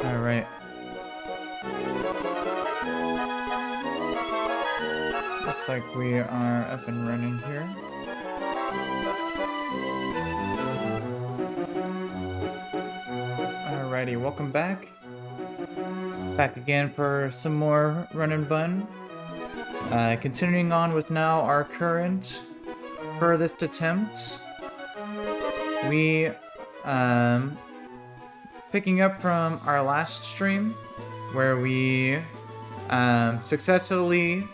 Alright. Looks like we are up and running here. Alrighty, welcome back. Back again for some more Run and Bun. Continuing on with now our current furthest attempt. We, picking up from our last stream, where we successfully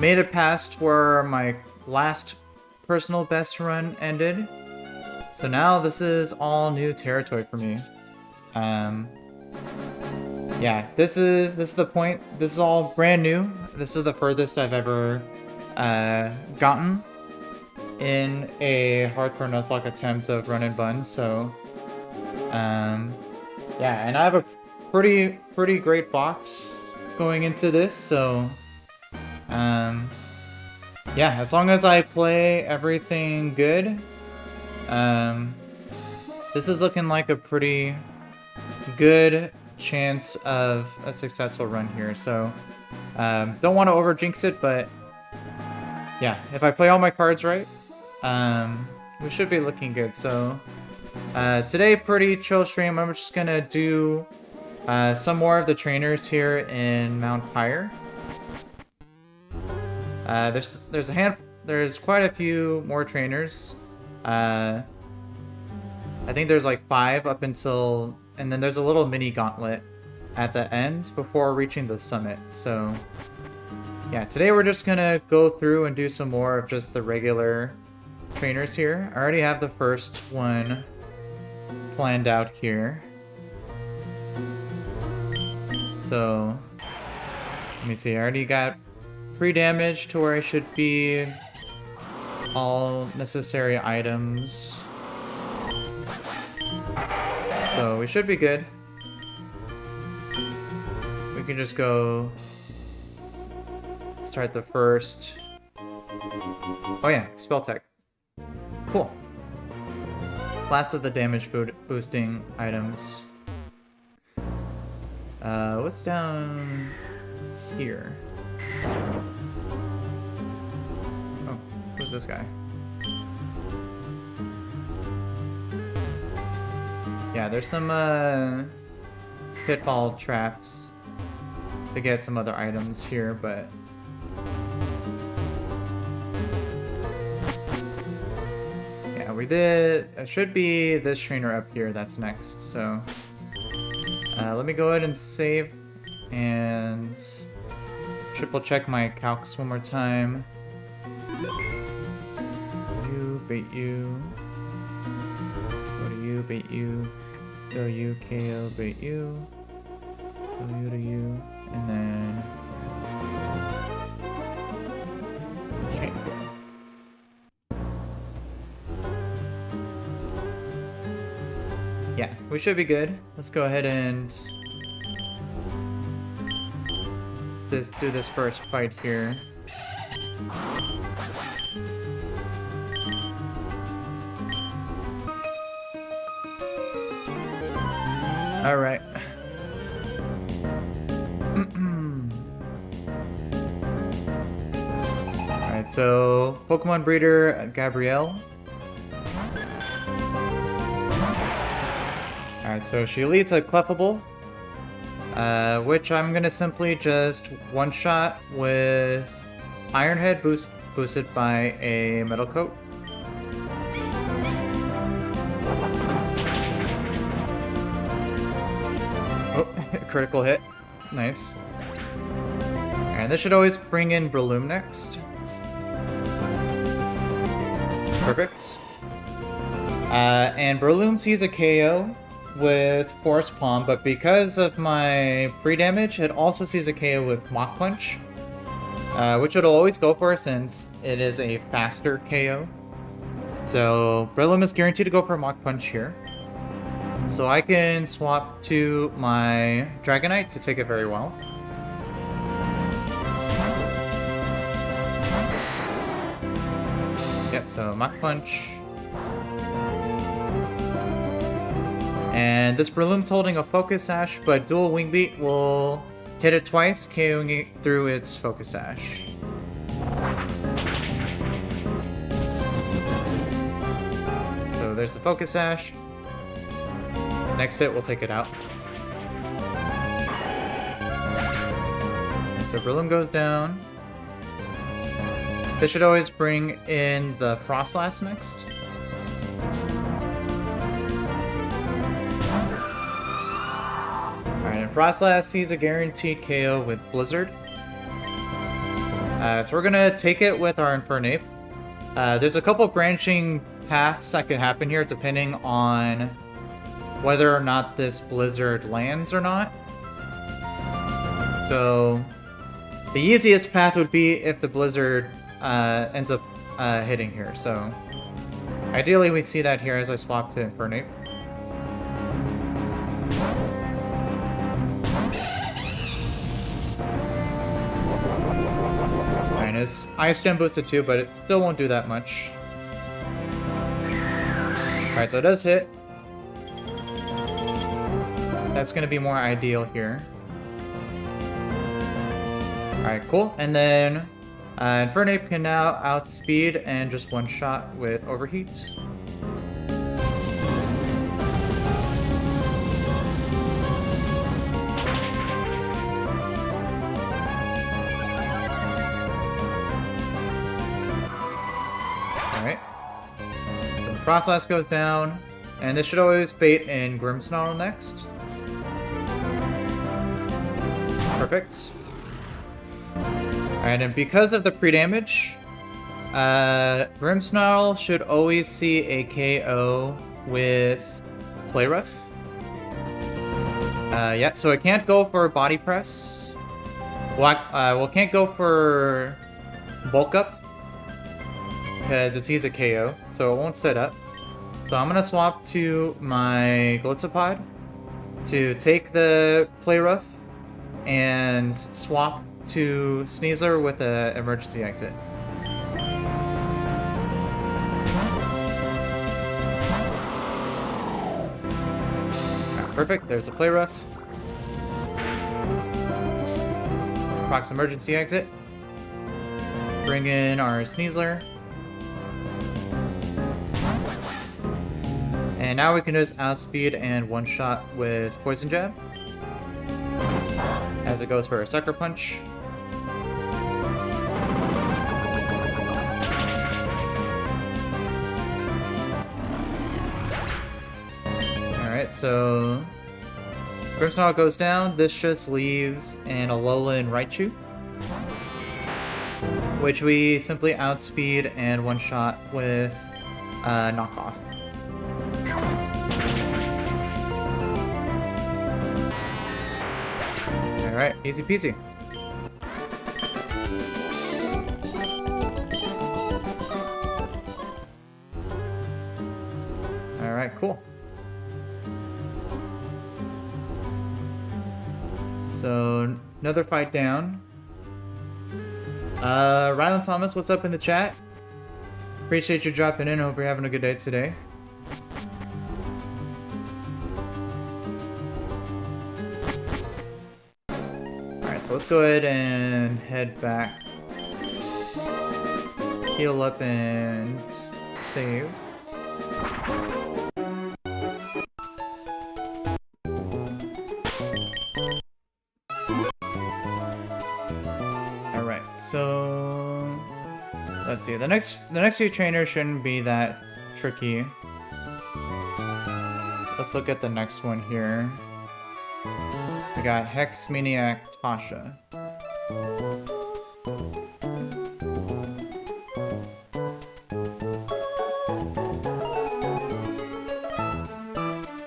made it past where my last personal best run ended. So now this is all new territory for me. Yeah, this is the point. This is all brand new. This is the furthest I've ever gotten in a hardcore Nuzlocke attempt of Run and Bun. So, yeah, and I have a pretty great box going into this. So, yeah, as long as I play everything good, this is looking like a pretty good chance of a successful run here. So, don't want to over jinx it, but yeah, if I play all my cards right, we should be looking good. So, today, pretty chill stream. I'm just gonna do some more of the trainers here in Mount Pyre. There's quite a few more trainers. I think there's like 5 up until, and then there's a little mini gauntlet at the end before reaching the summit. So yeah, today we're just gonna go through and do some more of just the regular trainers here. I already have the first one planned out here. So let me see, I already got pre-damage to where I should be, all necessary items. So we should be good. We can just go start the first. Oh yeah, spell tech. Cool. Last of the damage boosting items. What's down here? Oh, who's this guy? Yeah, there's some pitfall traps to get some other items here, but yeah, we did. It should be this trainer up here that's next. So let me go ahead and save and triple check my calcs one more time. You bait you. Go to you, bait you. Go you, KO, bait you. Go you to you, and then chain. Yeah, we should be good. Let's go ahead and do this first fight here. Alright. Alright, so Pokemon Breeder Gabrielle. Alright, so she leads a Clefable, which I'm gonna simply just one-shot with Iron Head boosted by a Metal Coat. Oh, critical hit. Nice. And this should always bring in Breloom next. Perfect. And Breloom sees a KO with Force Palm, but because of my pre-damage, it also sees a KO with Mach Punch, which it'll always go for since it is a faster KO. So Breloom is guaranteed to go for Mach Punch here. So I can swap to my Dragonite to take it very well. So Mach Punch. And this Breloom's holding a Focus Sash, but Dual Wing Beat will hit it twice, KOing it through its Focus Sash. So there's the Focus Sash. Next hit will take it out. And so Breloom goes down. This should always bring in the Frostlass next. Alright, and Frostlass sees a guaranteed KO with Blizzard. So we're gonna take it with our Infernape. There's a couple branching paths that could happen here depending on whether or not this Blizzard lands or not. So the easiest path would be if the Blizzard ends up hitting here. So ideally we see that here as I swap to Infernape. And it's Ice Gem boosted too, but it still won't do that much. Alright, so it does hit. That's going to be more ideal here. Alright, cool. And then Infernape can now outspeed and just one-shot with Overheat. Alright. So Frostlass goes down, and this should always bait in Grimmsnarl next. Perfect. Alright, and because of the pre-damage, Grimmsnarl should always see a KO with Play Rough. Yeah, so it can't go for Body Press. Well, can't go for Bulk Up, because it sees a KO, so it won't set up. So I'm going to swap to my Glitzapod to take the Play Rough and swap to Sneasler with an emergency exit. Right, perfect, there's the Play Rough. Procs emergency exit. Bring in our Sneasler. And now we can just outspeed and one-shot with Poison Jab. As it goes for a Sucker Punch. Alright, so Grimmsnarl goes down. This just leaves an Alolan Raichu, which we simply outspeed and one-shot with Knockoff. Alright, easy peasy. Alright, cool. So, another fight down. Rylan Thomas, what's up in the chat? Appreciate you dropping in. Hope you're having a good day today. Alright, so let's go ahead and head back. Heal up and save. So let's see. The next few trainers shouldn't be that tricky. Let's look at the next one here. We got Hex Maniac Tasha.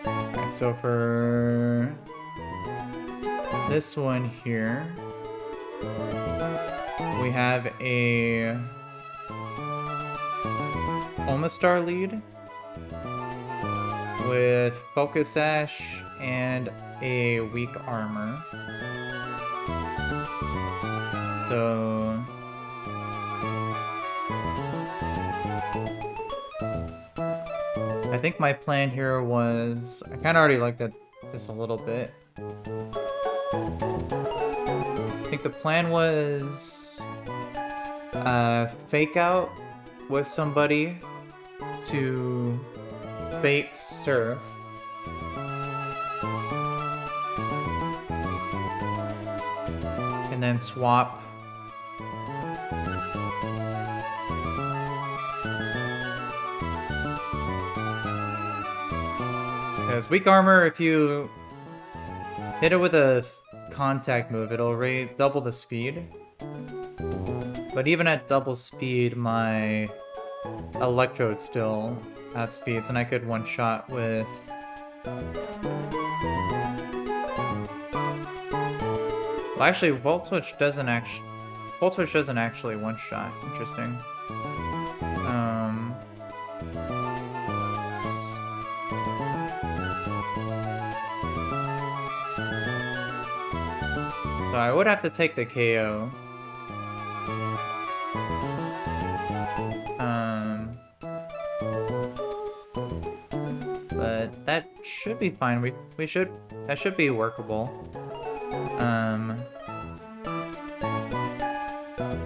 Alright, so for this one here, we have a Omastar lead with Focus Sash and a weak armor. So think my plan here was... I kind of already liked this a little bit. I think the plan was... fake out with somebody to bait surf. And then swap. Because weak armor, if you hit it with a contact move, it'll double the speed. But even at double speed, my electrode's still at speeds, and I could one-shot with... Well, actually, Volt Switch doesn't actually one-shot. Interesting. So I would have to take the KO. But that should be fine. That should be workable.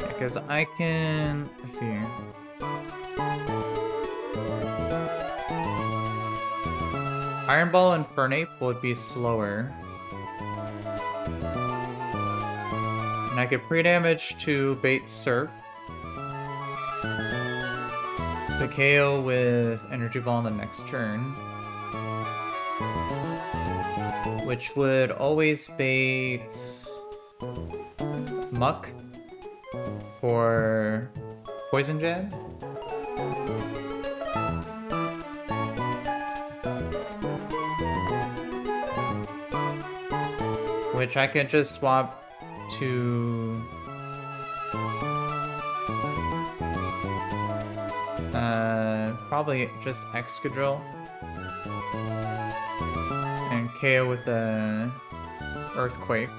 Because I can, let's see. Iron Ball and Fernape would be slower. And I could pre-damage to bait Surf. To KO with Energy Ball on the next turn. Which would always bait Muck for Poison Jab. Which I could just swap to probably just Excadrill and KO with the Earthquake,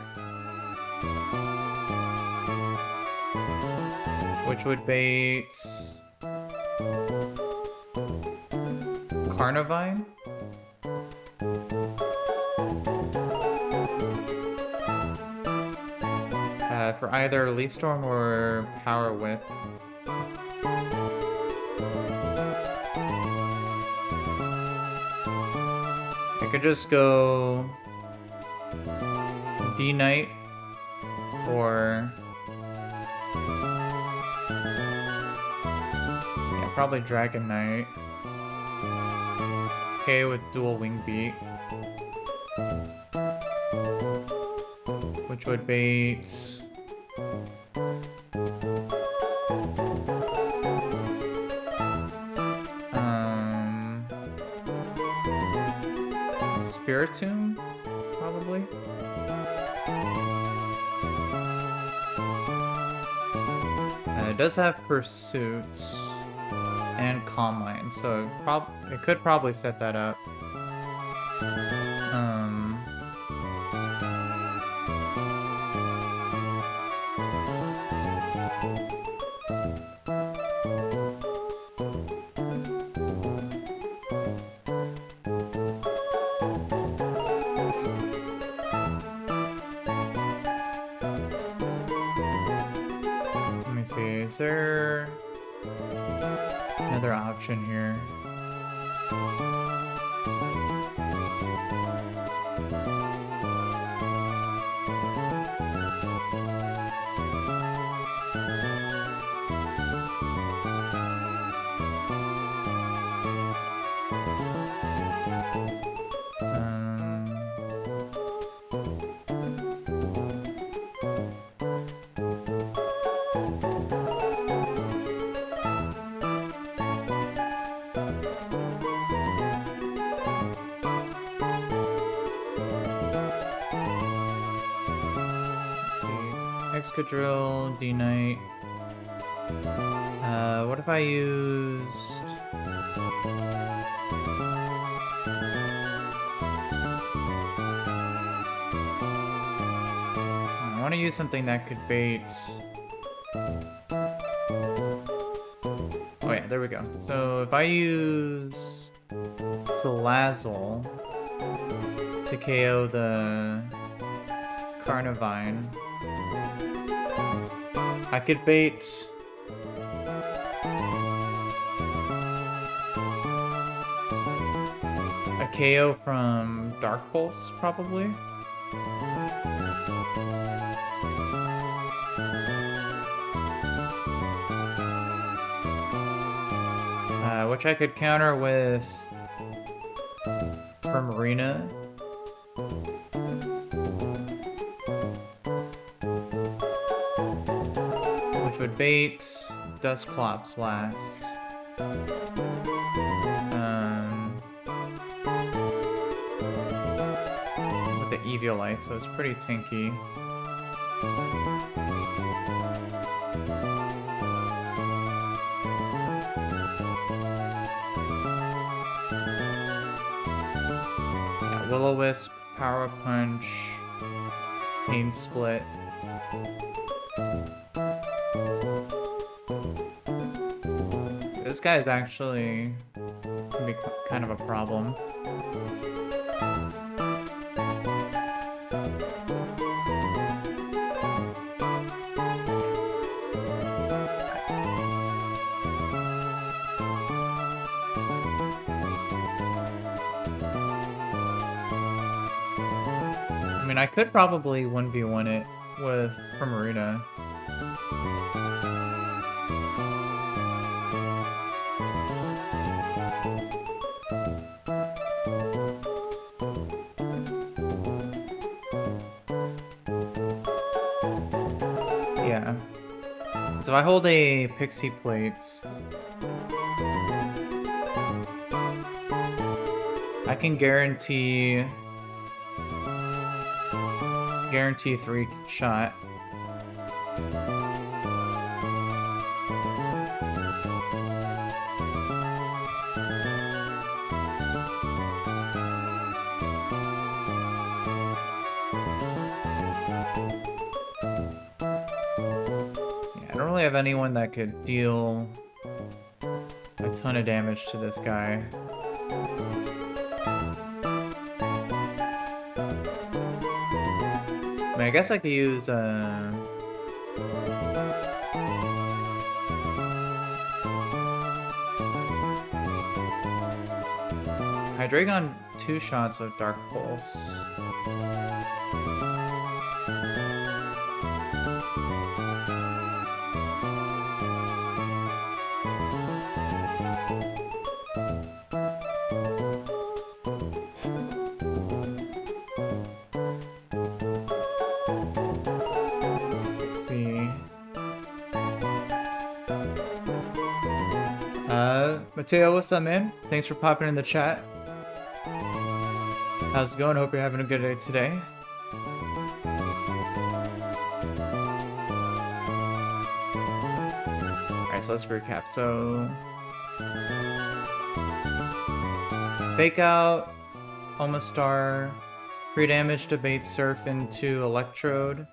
which would bait Carnivine. For either Leaf Storm or Power Whip. I could just go D-Knight or... yeah, probably Dragon Knight. Okay, with dual Wing Beat. Which would bait... Spiritomb, probably. It does have Pursuit and Calm Mind, so it could probably set that up. Is there another option here? Excadrill, D-Knight. What if I used... I want to use something that could bait... Oh yeah, there we go. So if I use... Salazzle to KO the Carnivine. I could bait a KO from Dark Pulse, probably. Which I could counter with Marina. Which would bait Dusclops Blast. With the Eviolite, so it's pretty tanky. Will-O-Wisp, Power Punch, Pain Split. This guy is actually can be kind of a problem. I mean, I could probably 1v1 it with Primarina. Yeah. So if I hold a Pixie Plates, I can guarantee 3-shot. Yeah, I don't really have anyone that could deal a ton of damage to this guy. I mean, I guess I could use Hydreigon 2 shots with Dark Pulse. Mateo, what's up, man? Thanks for popping in the chat. How's it going? Hope you're having a good day today. Alright, so let's recap. So, Fake Out, Omastar, free damage to bait Surf into Electrode.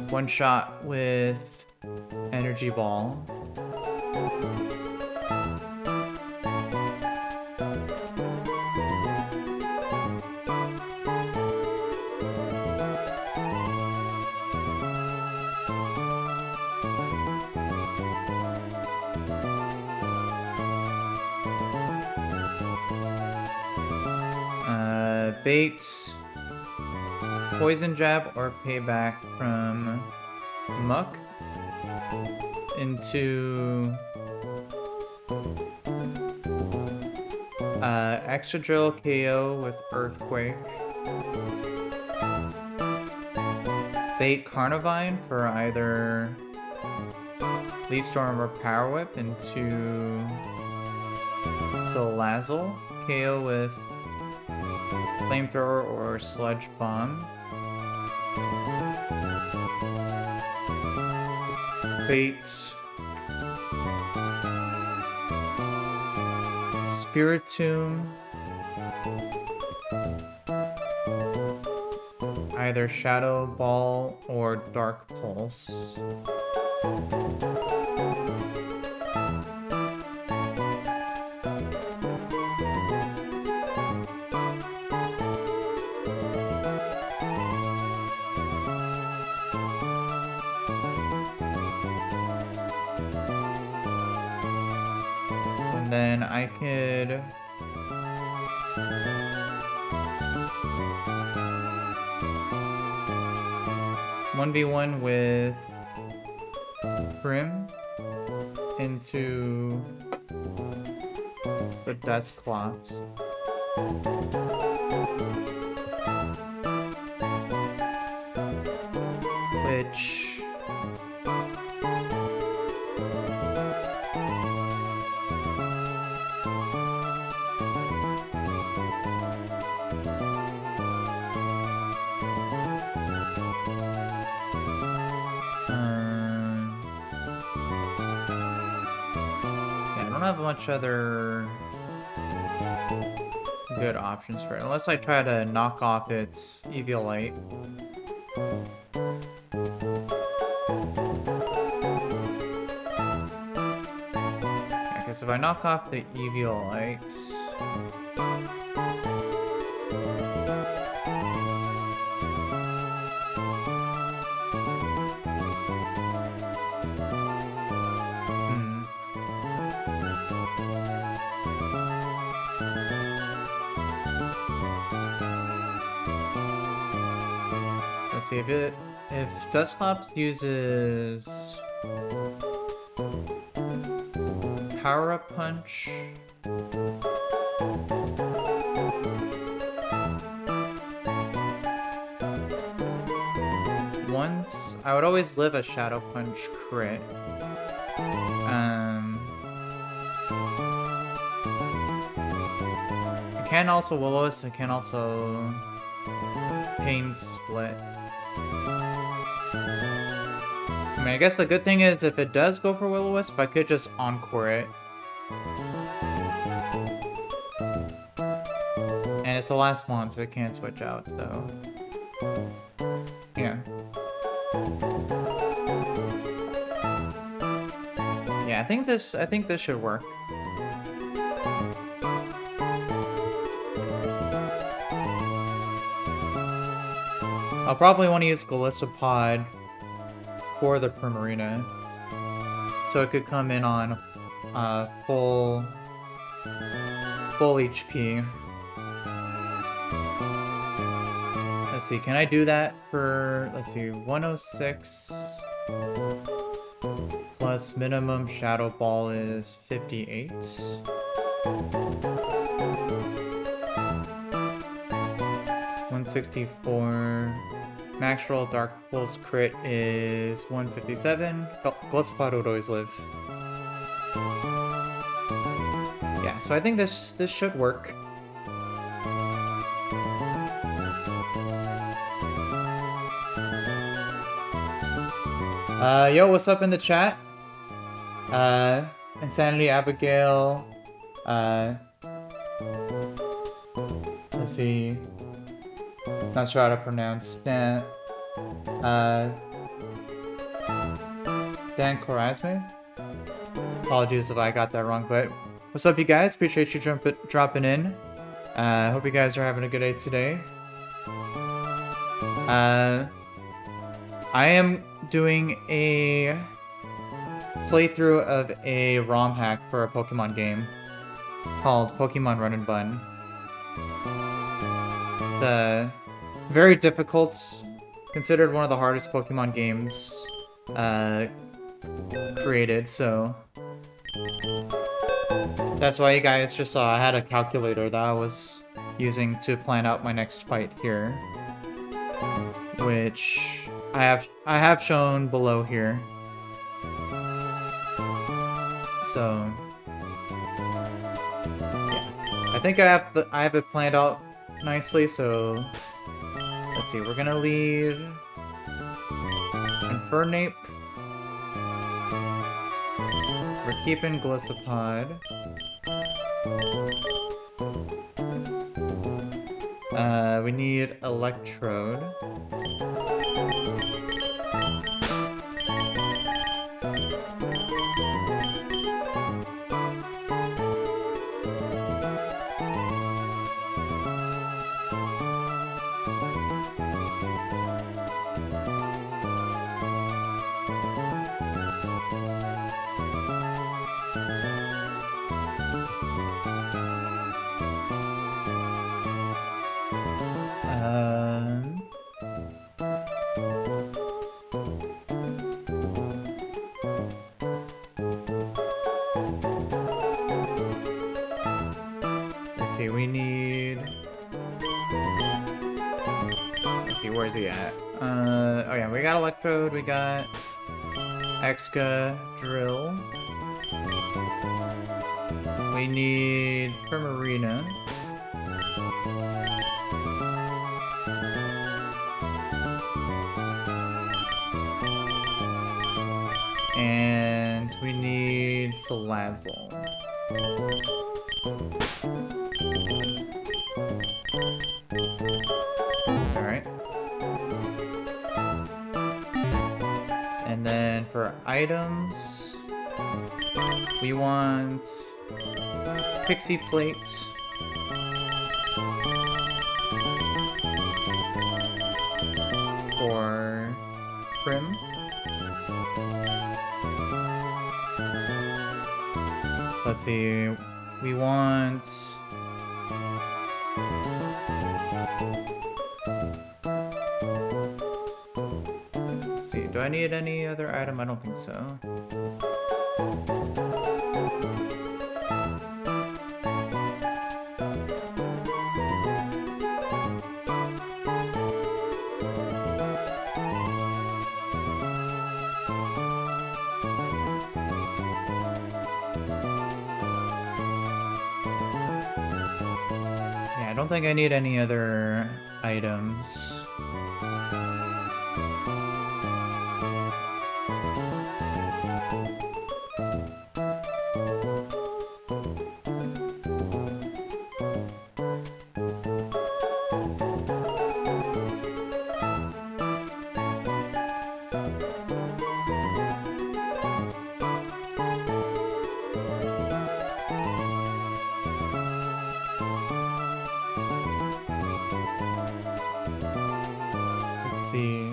One shot with Energy Ball. Bait, Poison Jab, or Payback from Muck into Extra Drill KO with Earthquake. Bait Carnivine for either Leaf Storm or Power Whip into Salazzle. KO with Flamethrower or Sludge Bomb. Bait Spiritomb, either Shadow Ball or Dark I could... 1v1 with Prim into the Dusclops. Which... I don't have much other good options for it, unless I try to knock off its Eviolite. Yeah, because if I knock off the Eviolite... Let's see, if Dusclops uses Power Up Punch, once I would always live a Shadow Punch crit. I can also Will-O-Wisp, I can also Pain Split. I mean, I guess the good thing is if it does go for Will-O-Wisp, I could just Encore it. And it's the last one, so it can't switch out, so... yeah. Yeah, I think this should work. I'll probably want to use Golisopod for the Primarina, so it could come in on full HP. Let's see, can I do that for, let's see, 106 plus minimum Shadow Ball is 58. 164. Max roll Dark Pulse crit is 157. Golisopod would always live. Yeah, so I think this should work. Yo, what's up in the chat? Insanity Abigail. Let's see. Not sure how to pronounce Dan. Dan Corazme? Apologies if I got that wrong, but what's up, you guys? Appreciate you dropping in. Hope you guys are having a good day today. I am doing a playthrough of a ROM hack for a Pokemon game called Pokemon Run&Bun. It's very difficult, considered one of the hardest Pokemon games created, so that's why you guys just saw I had a calculator that I was using to plan out my next fight here, which I have shown below here. So yeah, I think I have it planned out nicely. So let's see, we're gonna leave Infernape. We're keeping Golisopod. We need Electrode. see, we need... Let's see, where is he at? Oh yeah, we got Electrode, we got Exca, Drill. We need Primarina. And we need Salazzle. Alright. And then for items, we want Pixie Plate. For Prim. Let's see, we want... Let's see, do I need any other item? I don't think so. I don't think I need any other items. See.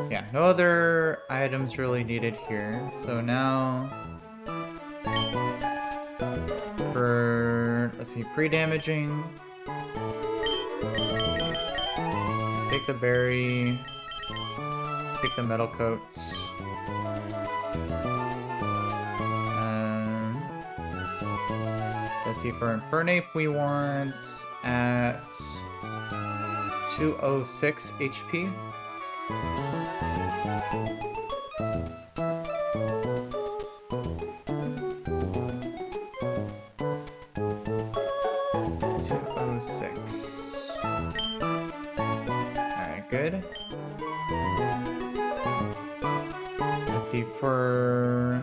Yeah, no other items really needed here. So now for, let's see, pre-damaging. Take the berry, take the metal coats. Let's see, for Infernape we want at 206 HP. Good. Let's see, for...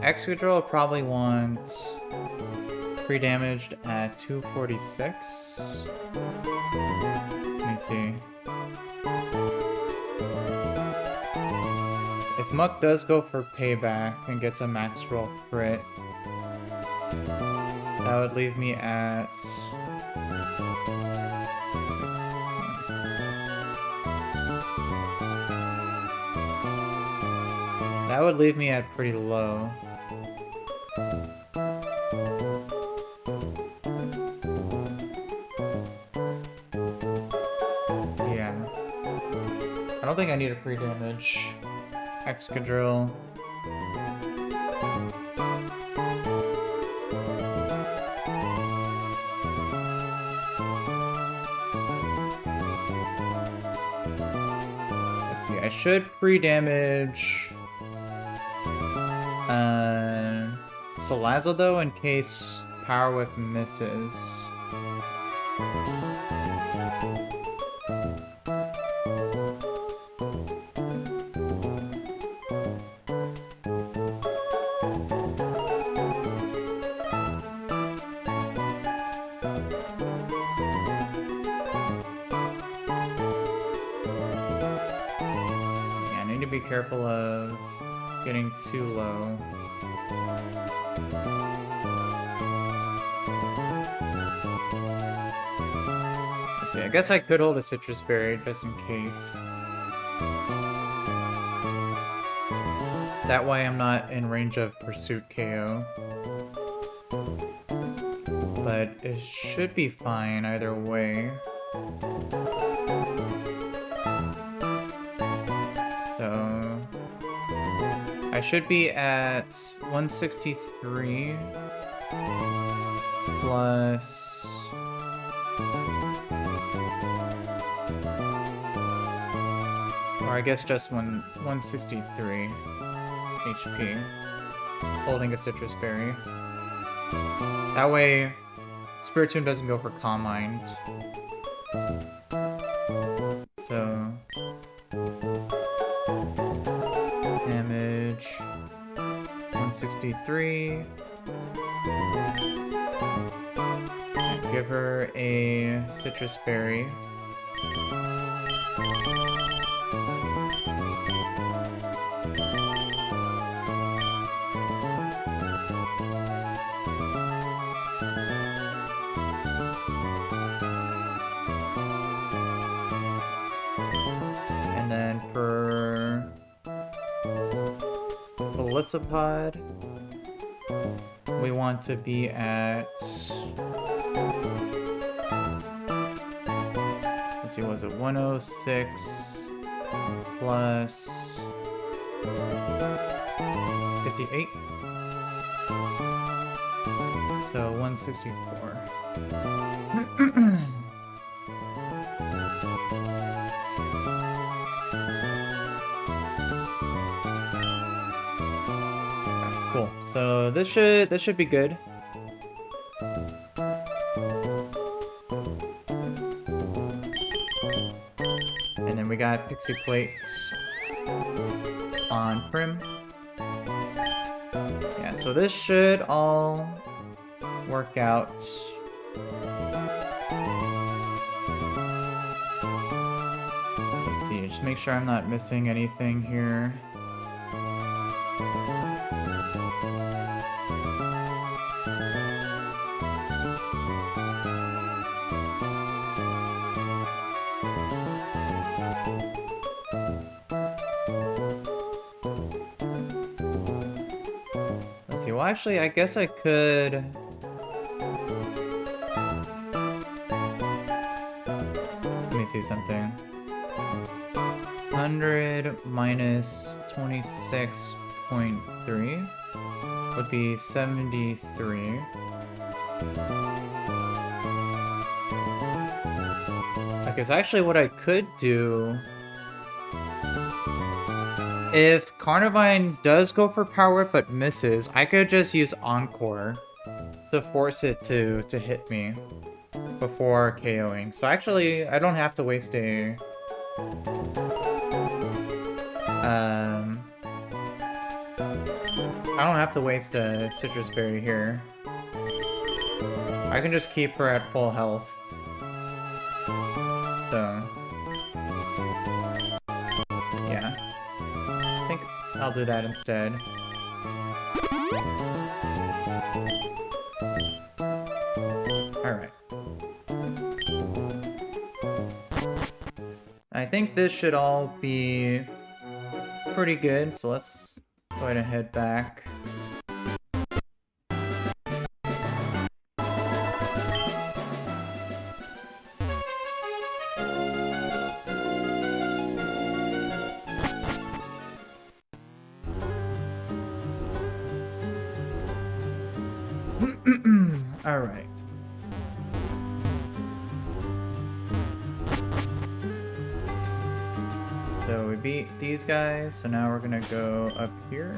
Excadrill probably want pre-damaged at 246. Let me see. If Muck does go for payback and gets a max roll crit, that would leave me at 6 points. That would leave me at pretty low. Yeah. I don't think I need a pre-damage Excadrill. Let's see, I should pre-damage Salazzle though, in case Power Whip misses. careful of getting too low. Let's see, I guess I could hold a citrus berry just in case. That way I'm not in range of pursuit KO. But it should be fine either way. So I should be at 163 plus or I guess just 163 HP holding a citrus berry. That way Spiritomb doesn't go for Calm Mind. So damage 163. Give her a citrus berry. And then for Felicipod, we want to be at, let's see, was it 106 plus 58? So 164. Cool. So this should be good. And then we got Pixie Plates on Prim. Yeah, so this should all work out. Let's see, just make sure I'm not missing anything here. Let's see, well actually I guess I could... Let me see something. 100 minus 26.3 would be 73. Okay, so actually what I could do, if Carnivine does go for Power Whip but misses, I could just use Encore to force it to hit me before KOing. So actually, I don't have to waste a... I don't have to waste a Citrus Berry here. I can just keep her at full health. So... yeah. I think I'll do that instead. Alright. I think this should all be pretty good, so let's go ahead and head back. All right. So we beat these guys, so now we're gonna go up here.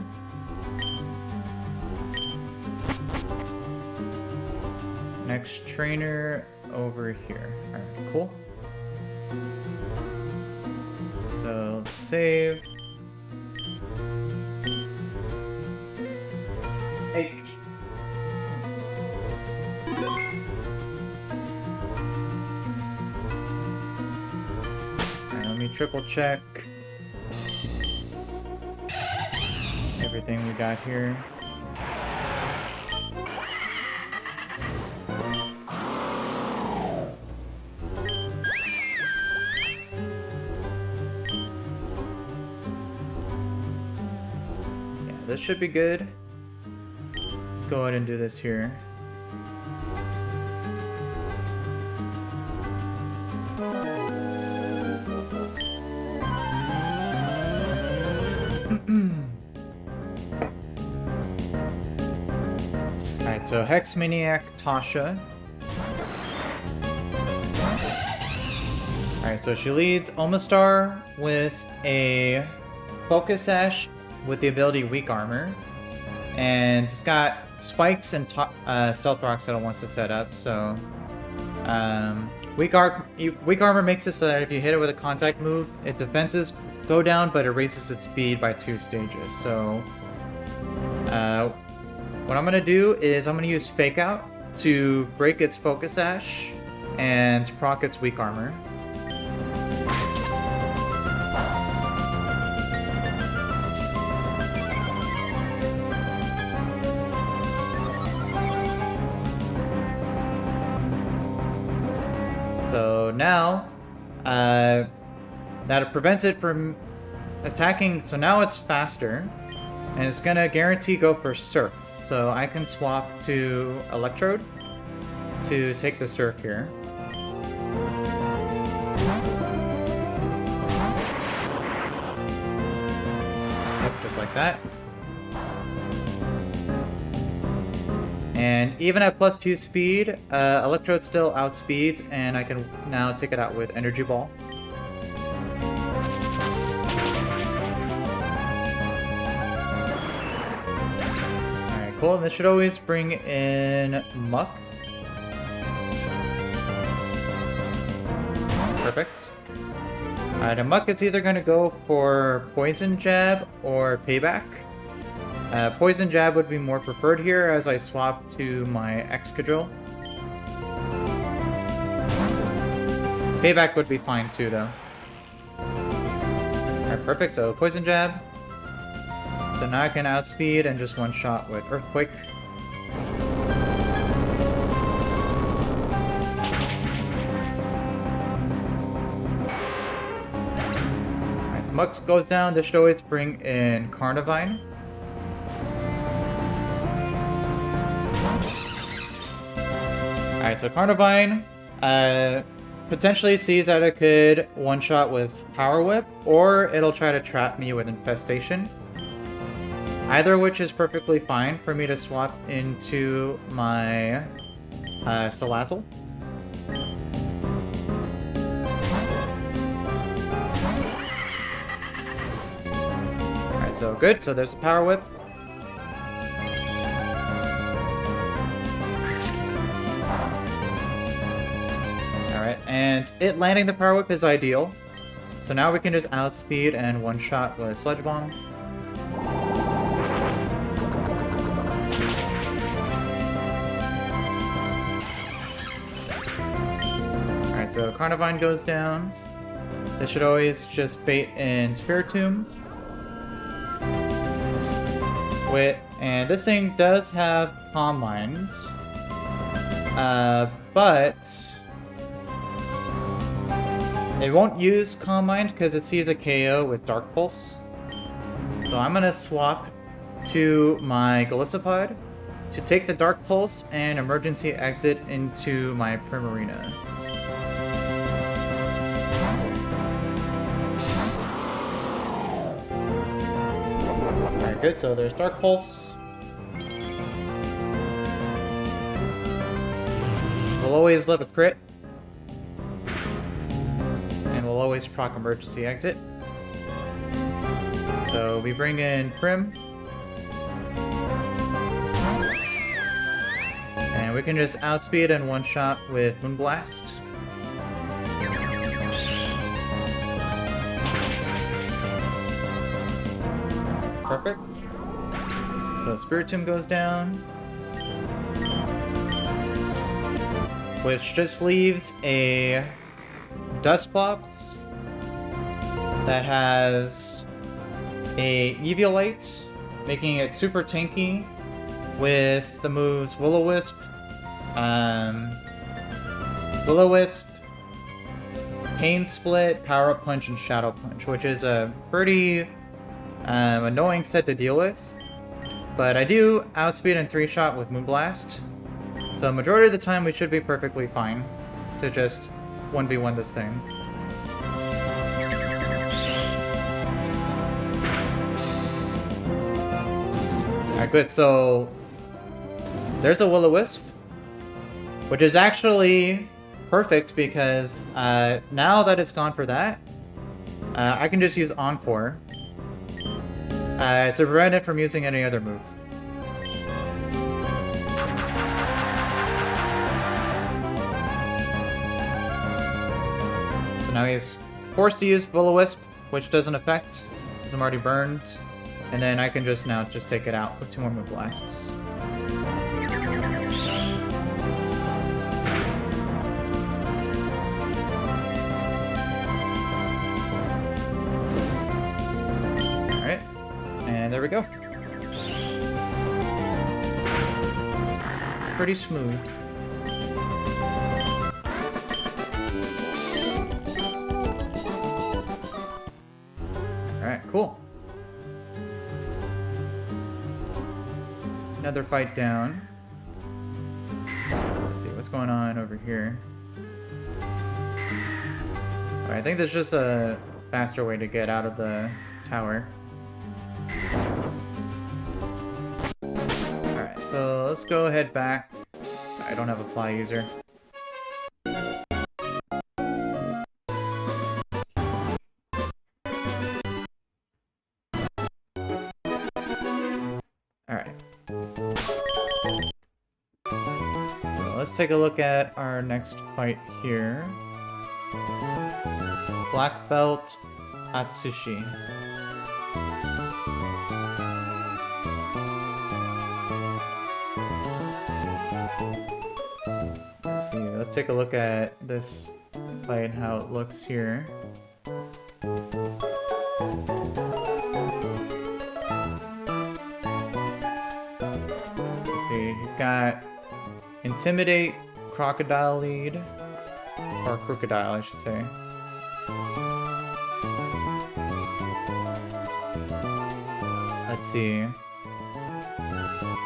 Next trainer over here. All right, cool. So let's save. Hey. Let me triple check. everything we got here. Yeah, this should be good. Let's go ahead and do this here. Alright, so Hex Maniac Tasha. Alright, so she leads Omastar with a Focus Sash with the ability Weak Armor. And it's got spikes and Stealth Rocks that it wants to set up, so... Weak Armor makes it so that if you hit it with a contact move, its defenses go down, but it raises its speed by 2 stages. So, what I'm going to do is I'm going to use Fake Out to break its Focus Sash and proc its Weak Armor. So now, that it prevents it from attacking, so now it's faster, and it's gonna guarantee go for Surf. So I can swap to Electrode to take the Surf here. Yep, just like that. And even at +2 speed, Electrode still outspeeds, and I can now take it out with Energy Ball. Alright, cool. This should always bring in Muck. Perfect. Alright, a Muck is either going to go for Poison Jab or Payback. Poison Jab would be more preferred here as I swap to my Excadrill. Payback would be fine too, though. Alright, perfect. So Poison Jab. So now I can outspeed and just one-shot with Earthquake. Alright, so Mux goes down. This should always bring in Carnivine. Alright, so Carnivine potentially sees that it could one-shot with Power Whip, or it'll try to trap me with Infestation. Either of which is perfectly fine for me to swap into my Salazzle. Alright, so good. So there's a Power Whip. Alright, and it landing the Power Whip is ideal. So now we can just outspeed and one-shot with Sludge Bomb. Alright, so Carnivine goes down. This should always just bait in Spiritomb. And this thing does have Calm Mind. But it won't use Calm Mind because it sees a KO with Dark Pulse. So I'm gonna swap to my Golisopod to take the Dark Pulse and emergency exit into my Primarina. Alright, good. So there's Dark Pulse. We'll always live a crit. And we'll always proc emergency exit. So we bring in Prim. And we can just outspeed and one-shot with Moonblast. Perfect. So Spiritomb goes down. Which just leaves a Dusclops that has a Eviolite making it super tanky with the moves Will-O-Wisp, Pain Split, Power Up Punch, and Shadow Punch, which is a pretty annoying set to deal with. But I do outspeed and 3-shot with Moonblast, so majority of the time we should be perfectly fine to just 1v1 this thing. Alright, good. So there's a Will-O-Wisp, which is actually perfect because now that it's gone for that, I can just use Encore to prevent it from using any other move. So now he's forced to use Will-O-Wisp, which doesn't affect because I'm already burned. And then I can just now take it out with 2 more Moonblasts. Alright. And there we go. Pretty smooth. Alright, cool. Another fight down. Let's see what's going on over here. Alright, I think there's just a faster way to get out of the tower. Alright, so let's go head back. I don't have a fly user. Alright. So let's take a look at our next fight here. Black Belt Atsushi. Let's see, let's take a look at this fight, how it looks here. He's got Intimidate, Crocodile Lead, or Crocodile, I should say. Let's see.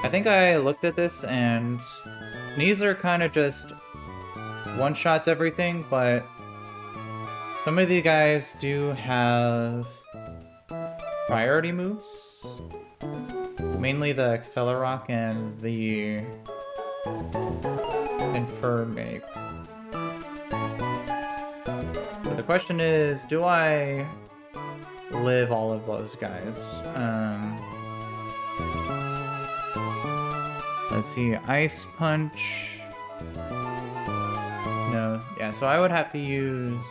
I think I looked at this and these are kind of just one-shots everything, but some of these guys do have priority moves. Mainly the Accelerock and the Infernate. So the question is, do I live all of those guys? Let's see, Ice Punch. No, yeah, so I would have to use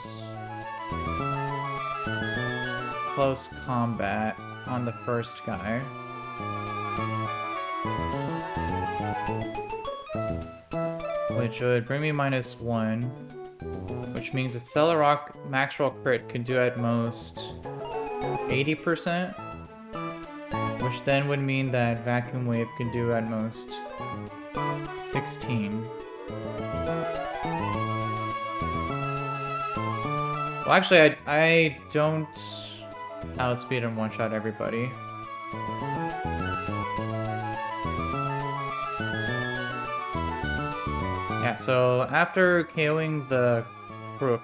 Close Combat on the first guy. Which would bring me -1, which means that Accelerock max roll crit can do at most 80%, which then would mean that Vacuum Wave can do at most 16. Well, actually, I don't outspeed and one-shot everybody. Yeah, so after KOing the Crook,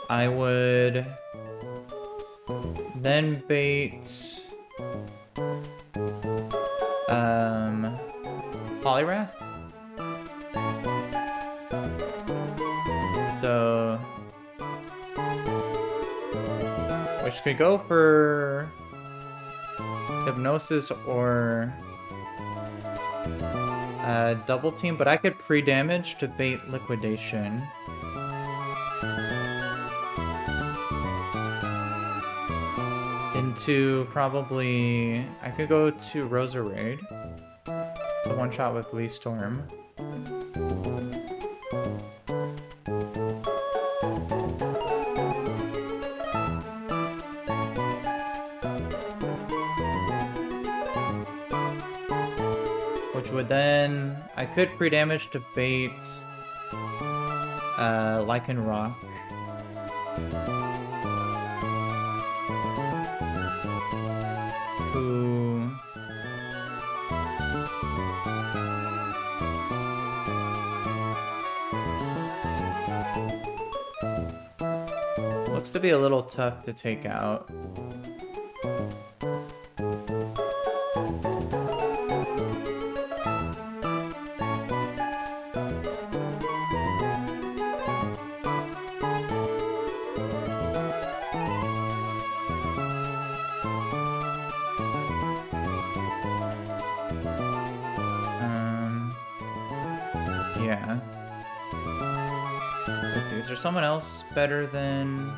I would then bait Poliwrath. So which could go for Hypnosis or Double Team, but I could pre-damage to bait Liquidation. Into probably... I could go to Roserade to one-shot with Leaf Storm. which would then... I could pre-damage to bait Lichen Rock. Who... looks to be a little tough to take out. Yeah. Let's see, is there someone else better than...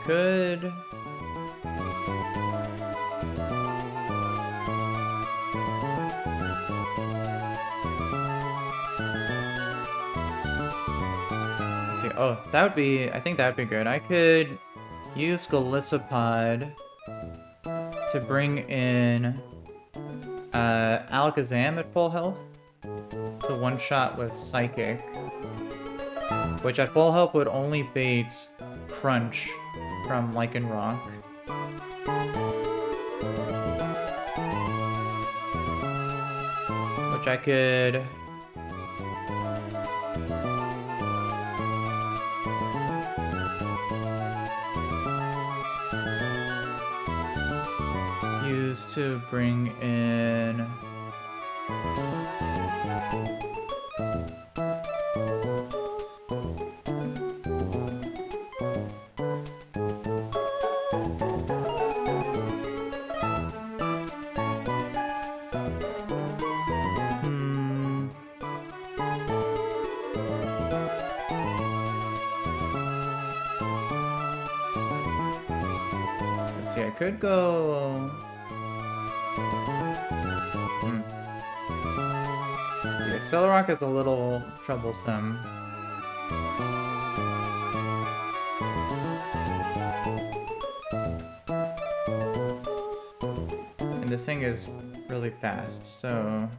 could... let's see. Oh, that would be... I think that would be good. I could use Golisopod to bring in Alakazam at full health. So one shot with Psychic. Which at full health would only bait Crunch from Lichen Rock. Which I could... use to bring in... let's see, I could go... The Accelerock is a little troublesome. And this thing is really fast, so...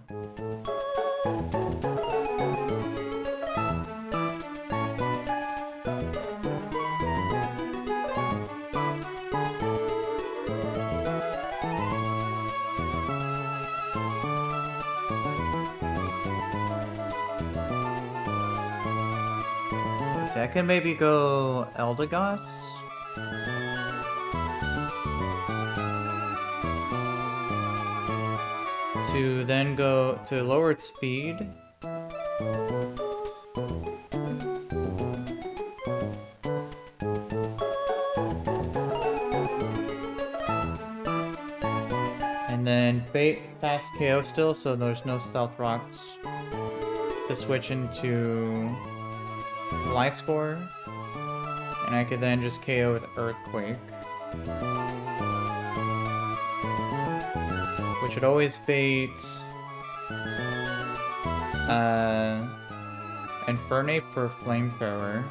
I can maybe go Eldegoss. To then go to lower its speed. And then bait fast KO still, so there's no Stealth Rocks to switch into Life Score, and I could then just KO with Earthquake, which would always bait Infernape for Flamethrower.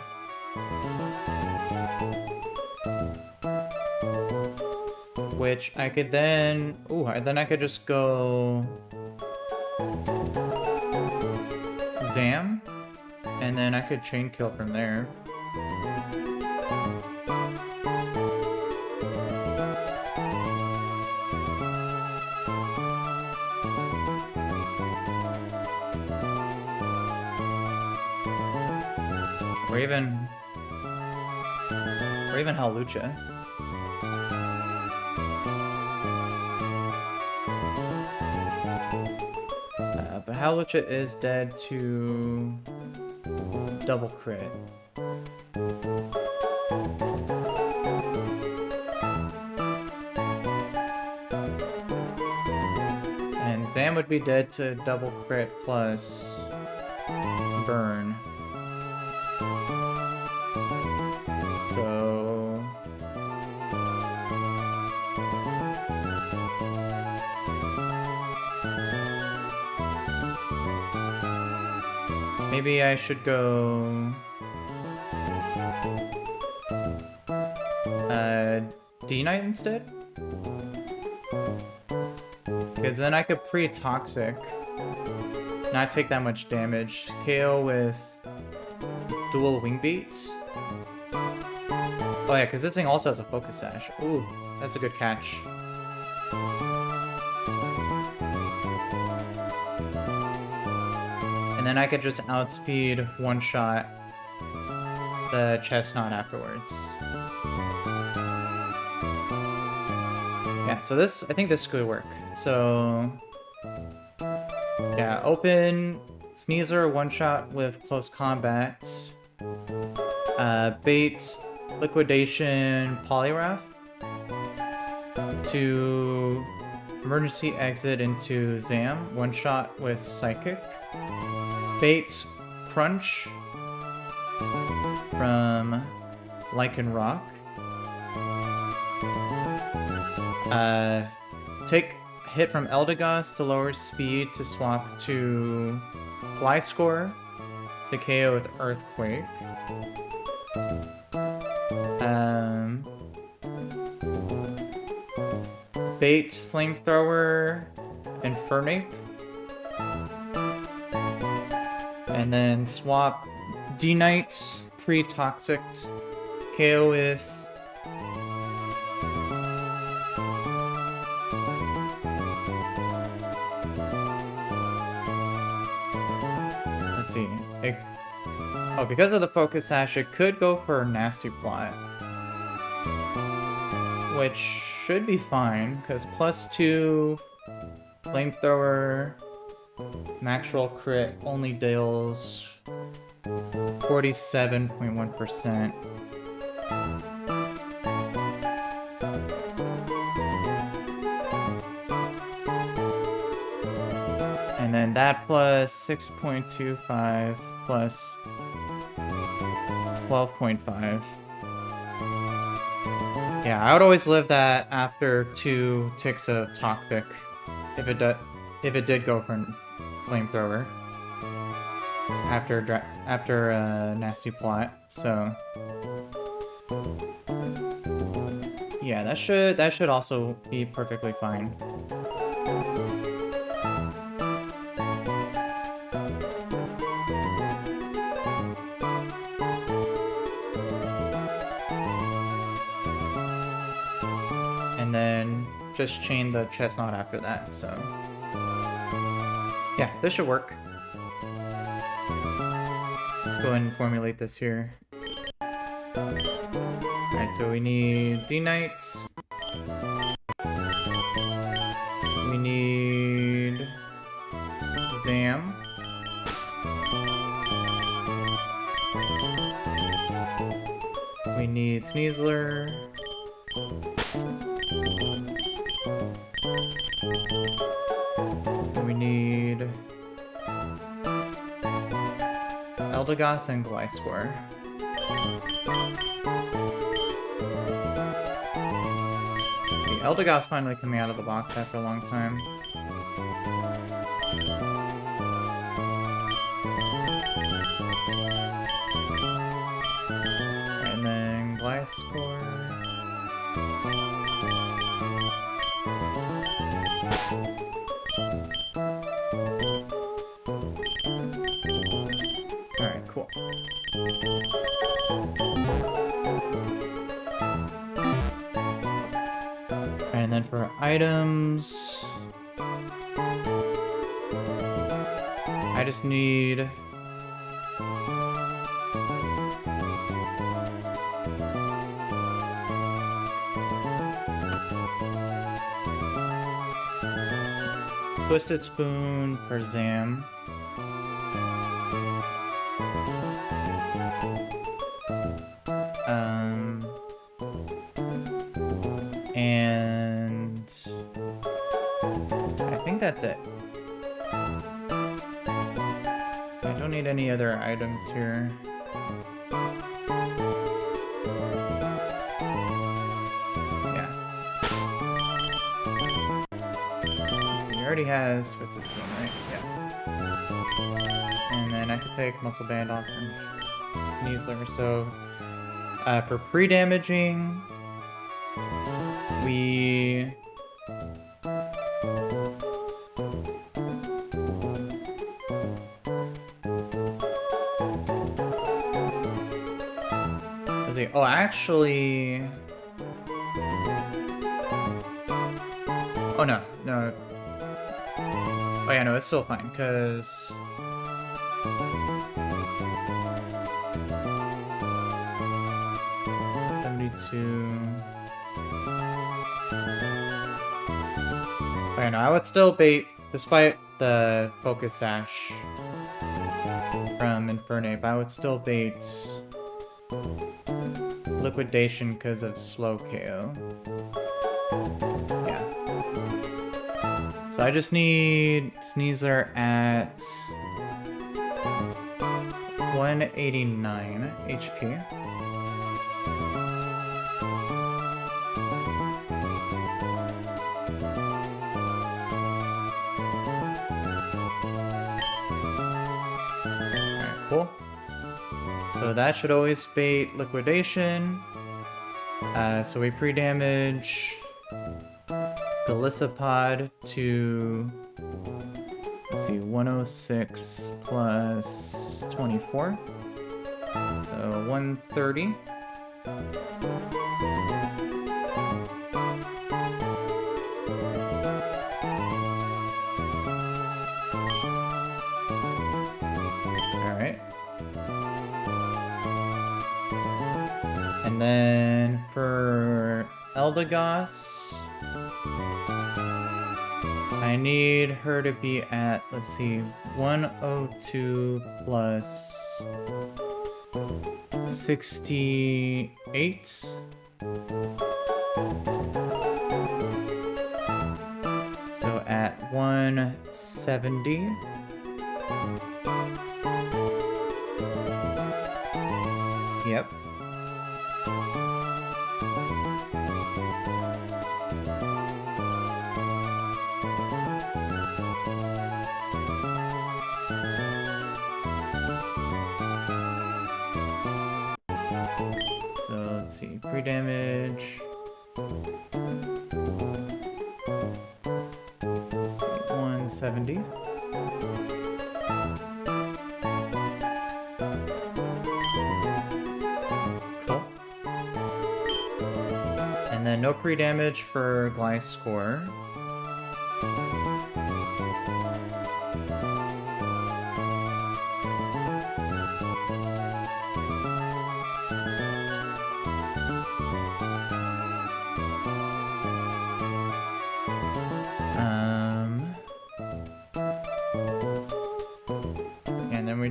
Which I could then... ooh, then I could just go... Zam? And then I could chain kill from there. Or even Hawlucha. But Hawlucha is dead to double crit. And Zam would be dead to double crit plus burn. So... maybe I should go... D-Knight instead? Because then I could pre-toxic, not take that much damage, KO with dual wing beats. Oh yeah, because this thing also has a focus sash. Ooh, that's a good catch. And then I could just outspeed one-shot the chestnut afterwards. Yeah, so this, I think this could work. So, yeah, open Sneezer one-shot with close combat. Bait liquidation Poliwrath to emergency exit into Zam, one-shot with Psychic. Bait Crunch from Lycan Rock. Take hit from Eldegoss to lower speed to swap to Gliscor to KO with Earthquake. Bait Flamethrower Infernape. And then swap D-Knight pre-toxic KO with let's see. Oh, because of the focus sash, it could go for Nasty Plot, which should be fine because +2 Flamethrower max roll crit only deals 47.1%. And then that plus 6.25 plus 12.5. Yeah, I would always live that after 2 ticks of Toxic if it did go for Flamethrower after Nasty Plot. So yeah, that should also be perfectly fine. And then just chain the chestnut after that, so yeah, this should work. Let's go ahead and formulate this here. Alright, so we need D-Knight. We need Zam. We need Sneasler. So we need Eldegoss and Gliscor. Let's see, Eldegoss finally coming out of the box after a long time. And then Gliscor. Alright, cool. And then for items, I just need Twisted Spoon for Zam. And I think that's it. I don't need any other items here. already has Twisted Spin, right? Yeah. And then I could take Muscle Band off from Sneasler. So for pre-damaging, we... Let's see. Oh, actually... Oh, no. No. Oh, yeah, no, it's still fine, because... Okay, no, I would still bait, despite the Focus Sash from Infernape, I would still bait Liquidation because of slow KO. Yeah. So I just need Sneasler at 189 HP. Cool. So that should always bait Liquidation. So we pre-damage Golisopod to, let's see, 106 plus 24. So 130. And then for Eldegoss, I need her to be at, let's see, 102 plus 68. So at 170. Yep. Pre-damage. Let's see, 170. Cool. And then no pre-damage for Gliscor.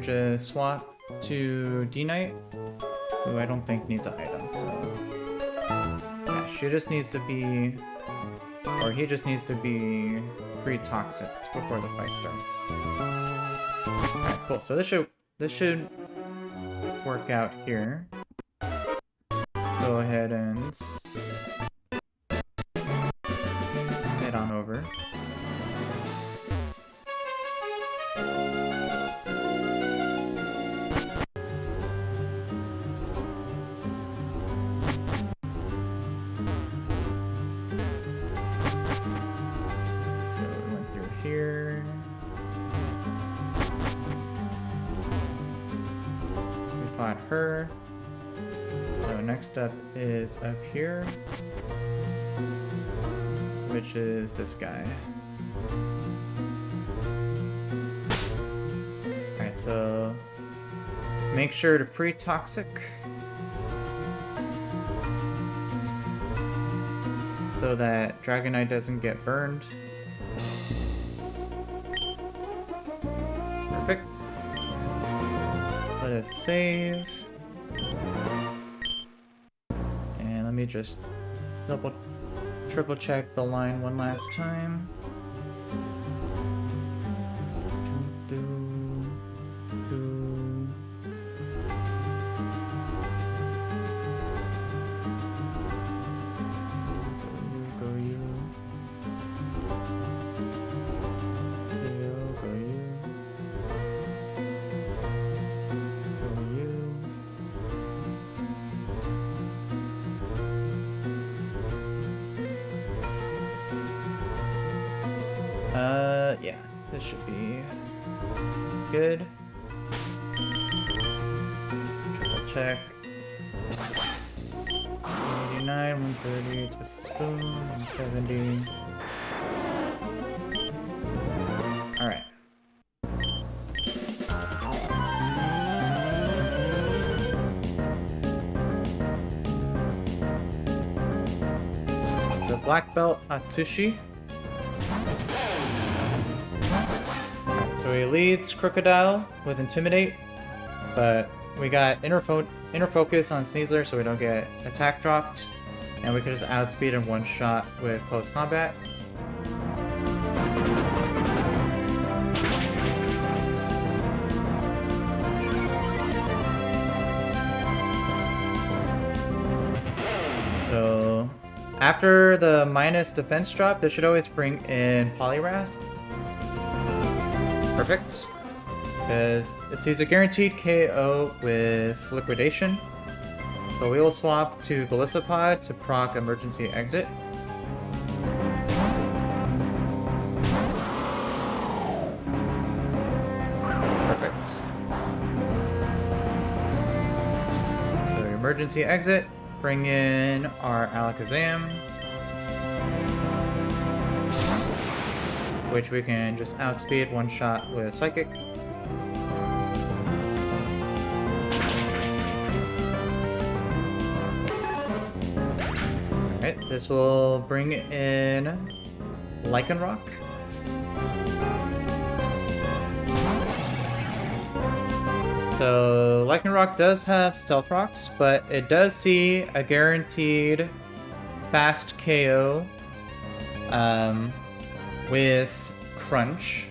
Just swap to D-Knight, who I don't think needs an item, so... Yeah, she just needs to be... Or he just needs to be pre-toxic before the fight starts. Alright, cool. So this should work out here. Let's go ahead and head on over. Her. So next up is up here, which is this guy. Alright, so make sure to pre-toxic so that Dragonite doesn't get burned. Perfect. Let us save. And let me just triple check the line one last time. this should be good. Triple check. 89, 130, twisted spoon, 170. Alright. So black belt Atsushi. Alright, so he leads Crocodile with Intimidate, but we got inner focus on Sneasler so we don't get attack dropped, and we can just outspeed in one shot with close combat. So after the minus defense drop, this should always bring in Poliwrath. Perfect. Because it sees a guaranteed KO with Liquidation. So we will swap to Ballistapod to proc Emergency Exit. Perfect. So Emergency Exit, bring in our Alakazam, which we can just outspeed one shot with Psychic. Alright, this will bring in Lycanroc. So Lycanroc does have Stealth Rocks, but it does see a guaranteed fast KO with Crunch,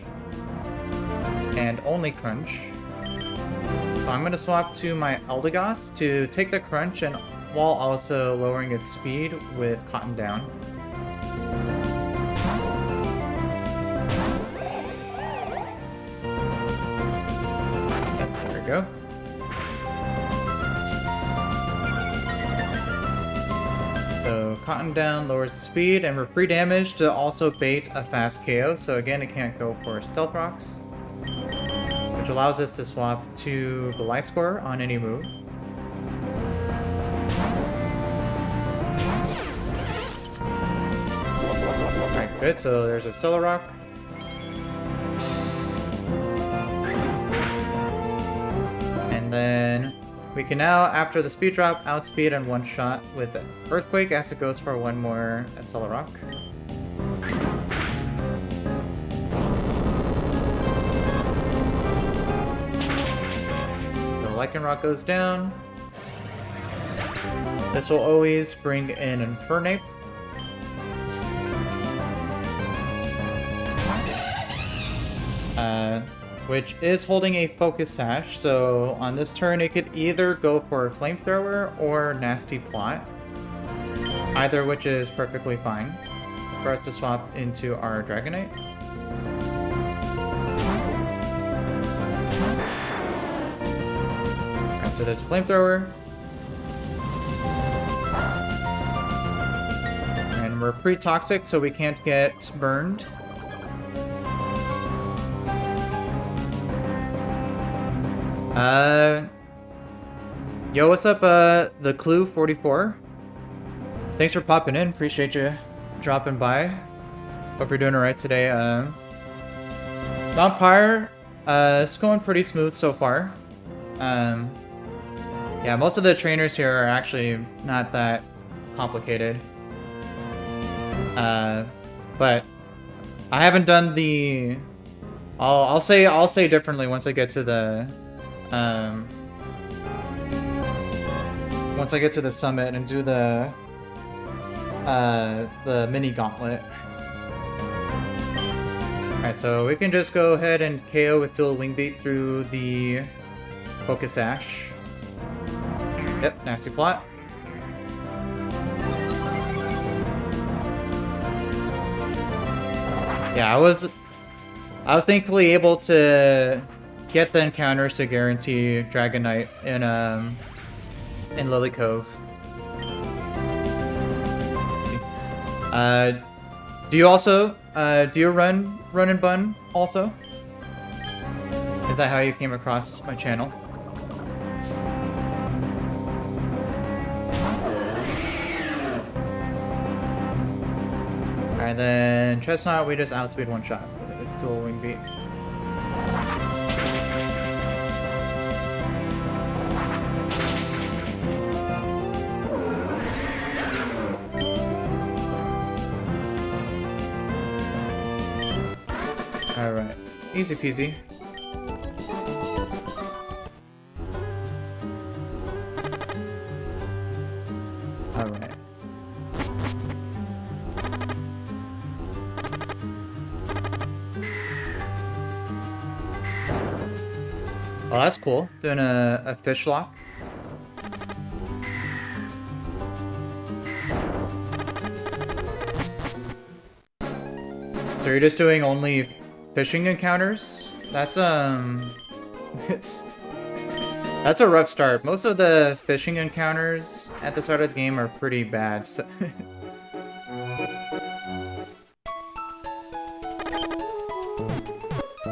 and only Crunch. So I'm going to swap to my Eldegoss to take the Crunch, and while also lowering its speed with Cotton Down. Yep, there we go. So Cotton Down lowers the speed, and we're free damage to also bait a fast KO, so again it can't go for Stealth Rocks, which allows us to swap to Gliscor on any move. Alright, good, so there's a Celorock. And then we can now, after the speed drop, outspeed in one shot with Earthquake as it goes for one more Celorock. So Lycanroc goes down. This will always bring in Infernape. Which is holding a Focus Sash, so on this turn it could either go for Flamethrower or Nasty Plot, either which is perfectly fine for us to swap into our Dragonite. Alright, so there's Flamethrower. And we're pre-toxic, so we can't get burned. Yo, what's up, the Clue 44? Thanks for popping in. Appreciate you dropping by. Hope you're doing alright today. Mount Pyre, it's going pretty smooth so far. Yeah, most of the trainers here are actually not that complicated. But I haven't done the. I'll say differently once I get to the. Once I get to the summit and do the mini gauntlet. Alright, so we can just go ahead and KO with dual Wing Beat through the Focus Sash. Yep, Nasty Plot. Yeah, I was thankfully able to get the encounters to guarantee Dragonite in Lily Cove. Let's see. Do you also do you run and bun also? Is that how you came across my channel? Alright, then Chestnut, we just outspeed one shot. Dual wing beat. Alright, easy peasy. Alright. Oh, that's cool. Doing a fish lock. So you're just doing only fishing encounters? That's that's a rough start. Most of the fishing encounters at the start of the game are pretty bad. So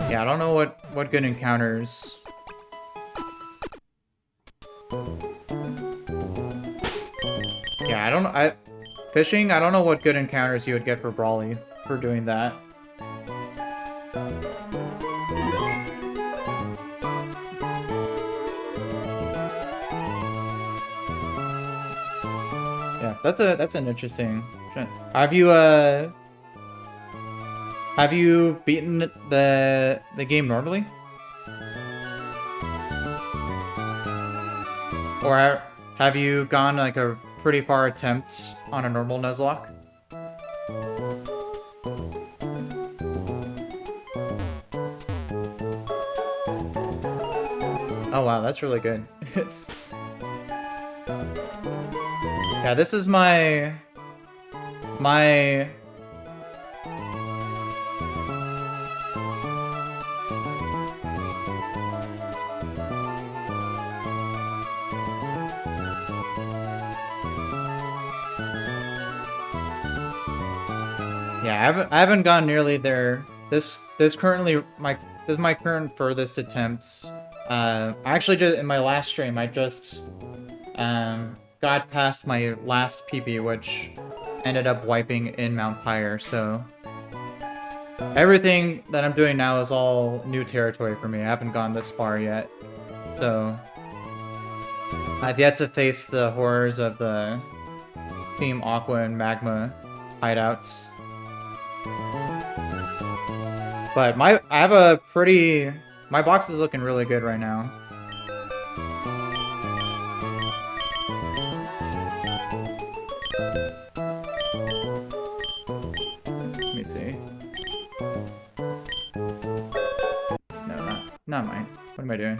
yeah, I don't know what good encounters. Yeah, I don't know. Fishing, I don't know what good encounters you would get for Brawly for doing that. Yeah, that's an interesting. Have you beaten the game normally? Or have you gone like a pretty far attempt on a normal Nuzlocke? Oh wow, that's really good. Yeah, this is my yeah, I haven't gone nearly there. This is my current furthest attempts. I actually just in my last stream I just got past my last PB, which ended up wiping in Mount Pyre, so everything that I'm doing now is all new territory for me. I haven't gone this far yet, so I've yet to face the horrors of the Team Aqua and Magma hideouts. But my box is looking really good right now. Let me see. No, not mine. What am I doing?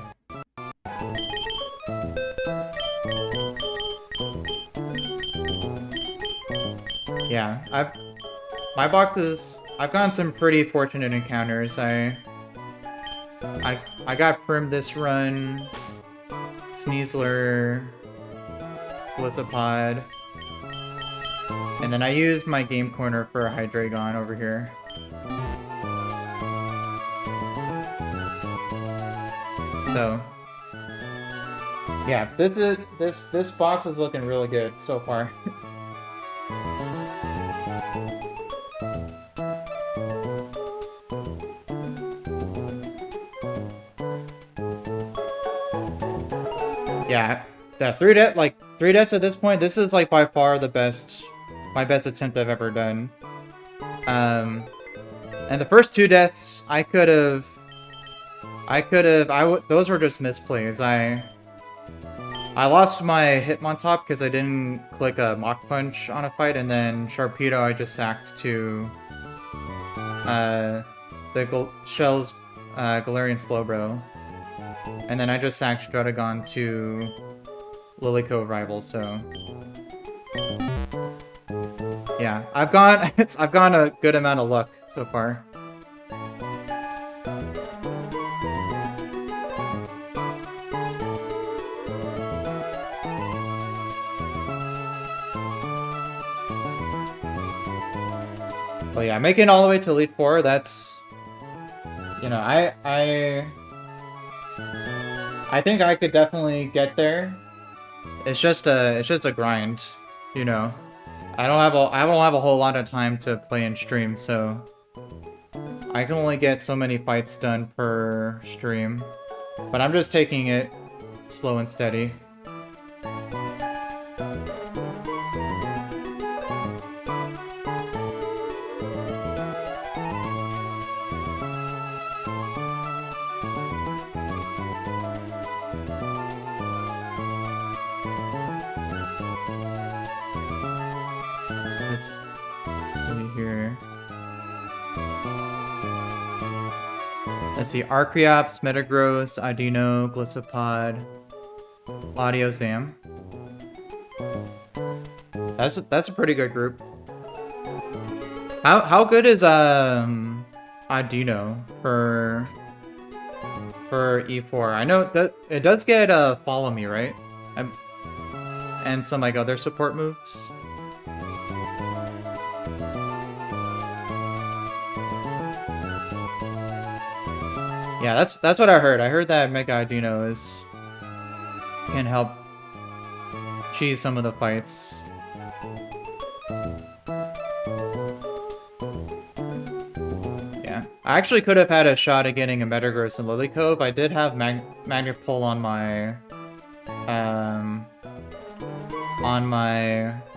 Yeah, I've gotten some pretty fortunate encounters. I got Prim this run, Sneasler, Blizzapod, and then I used my game corner for a Hydreigon over here. So yeah, this box is looking really good so far. Yeah, the three deaths at this point, this is like by far my best attempt I've ever done. And the first 2 deaths, those were just misplays. I lost my Hitmontop because I didn't click a Mach Punch on a fight, and then Sharpedo I just sacked to the Shell's Galarian Slowbro. And then I just sacked Druddigon to Lilycove rival, so yeah, I've gone a good amount of luck so far. But yeah, making it all the way to Elite Four, that's, you know, I think I could definitely get there. It's just a grind, you know. I don't have a whole lot of time to play and stream, so I can only get so many fights done per stream. But I'm just taking it slow and steady. Let's see here. Let's see, Archeops, Metagross, Audino, Gliscopod, Latiozam. That's a pretty good group. How good is Audino for E4? I know that it does get Follow Me, right? And some like other support moves. Yeah, that's what I heard. I heard that Mega Audino can help cheese some of the fights. Yeah, I actually could have had a shot at getting a Metagross and Lilycove. I did have Magnet Pull on my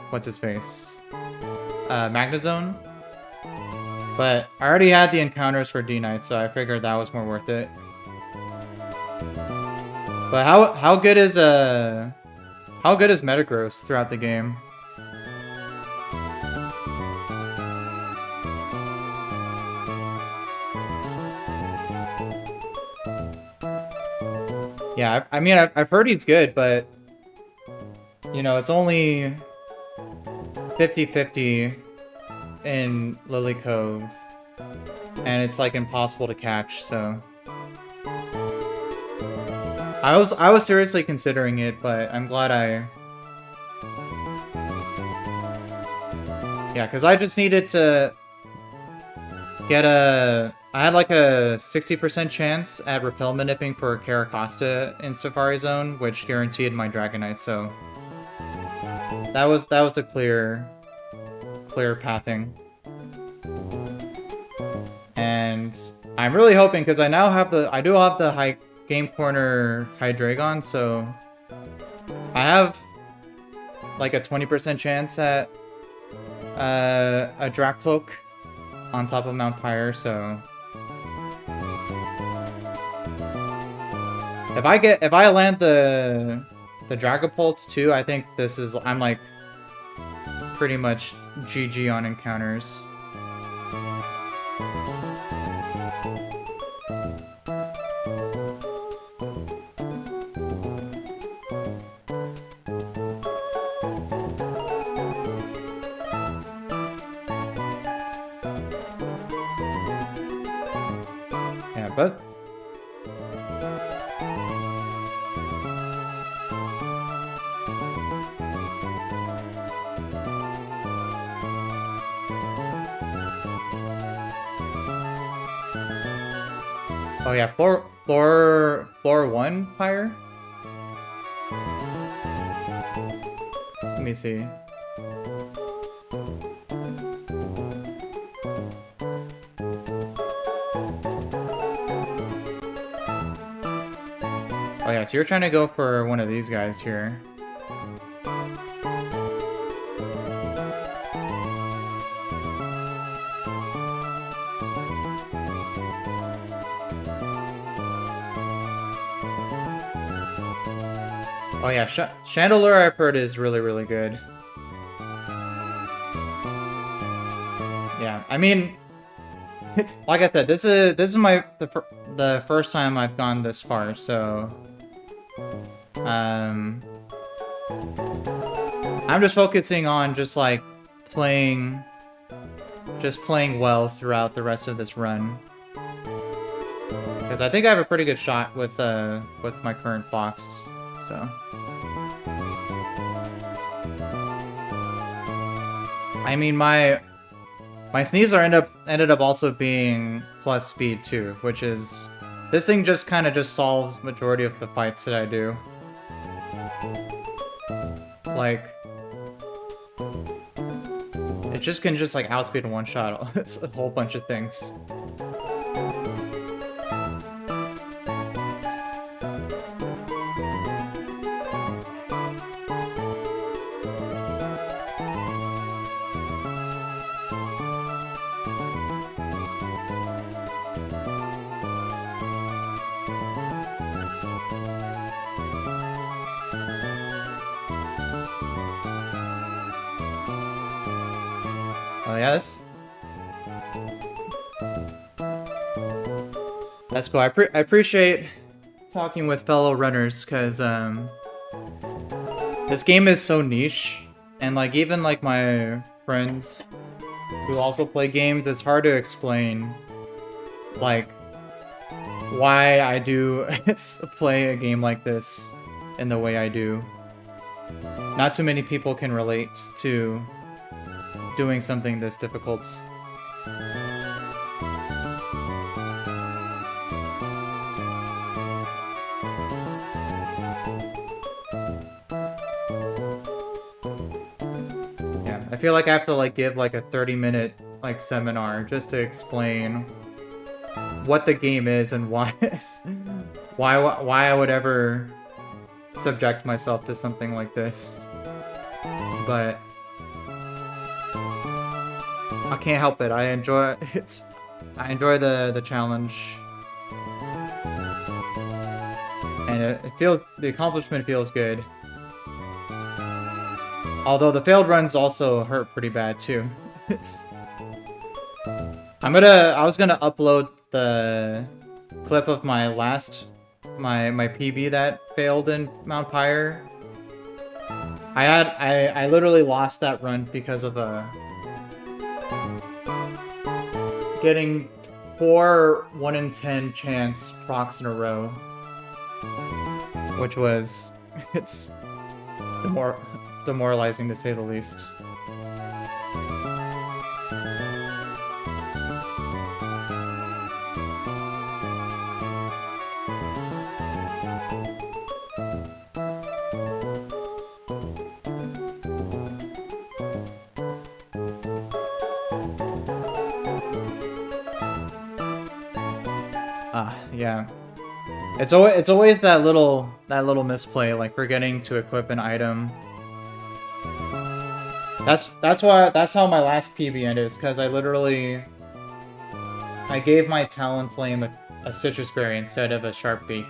what's his face, Magnezone. But I already had the encounters for D-Knight, so I figured that was more worth it. But how good is Metagross throughout the game? Yeah, I mean I've heard he's good, but you know, it's only 50-50 in Lilycove, and it's like impossible to catch, so I was seriously considering it, but I'm glad yeah, because I just needed to get I had like a 60% chance at Repel Manipping for Caracosta in Safari Zone, which guaranteed my Dragonite, so that was the clear pathing. And I'm really hoping, because I do have the high Game Corner Hydreigon, so I have like a 20% chance at a Dracloak on top of Mount Pyre, so if I land the Dragapult too, I think I'm like pretty much GG on encounters. Yeah, but oh yeah, floor 1 Pyre? Let me see. Oh yeah, so you're trying to go for one of these guys here. Oh yeah, Chandelure I've heard is really, really good. Yeah, I mean, it's like I said, this is the first time I've gone this far, so I'm just focusing on just like playing well throughout the rest of this run, because I think I have a pretty good shot with my current Fox. So I mean, my My sneezer ended up also being plus speed too, which is this thing just kind of just solves majority of the fights that I do. Like it just can just like outspeed in one shot. It's a whole bunch of things. Oh yeah, that's cool. I appreciate talking with fellow runners, because this game is so niche, and like even like my friends who also play games, it's hard to explain like why I do play a game like this in the way I do. Not too many people can relate to doing something this difficult. Yeah, I feel like I have to like give like a 30-minute like seminar just to explain what the game is and why why I would ever subject myself to something like this. But I can't help it. I enjoy the challenge, and it feels, the accomplishment feels good. Although the failed runs also hurt pretty bad too. I was gonna upload the clip of my last my PB that failed in Mount Pyre. I literally lost that run because of getting 4 1 in 10 chance procs in a row, which was demoralizing to say the least. Yeah. It's always that little misplay, like forgetting to equip an item. That's how my last PB ended, is because I gave my Talonflame a Citrus Berry instead of a Sharp Beak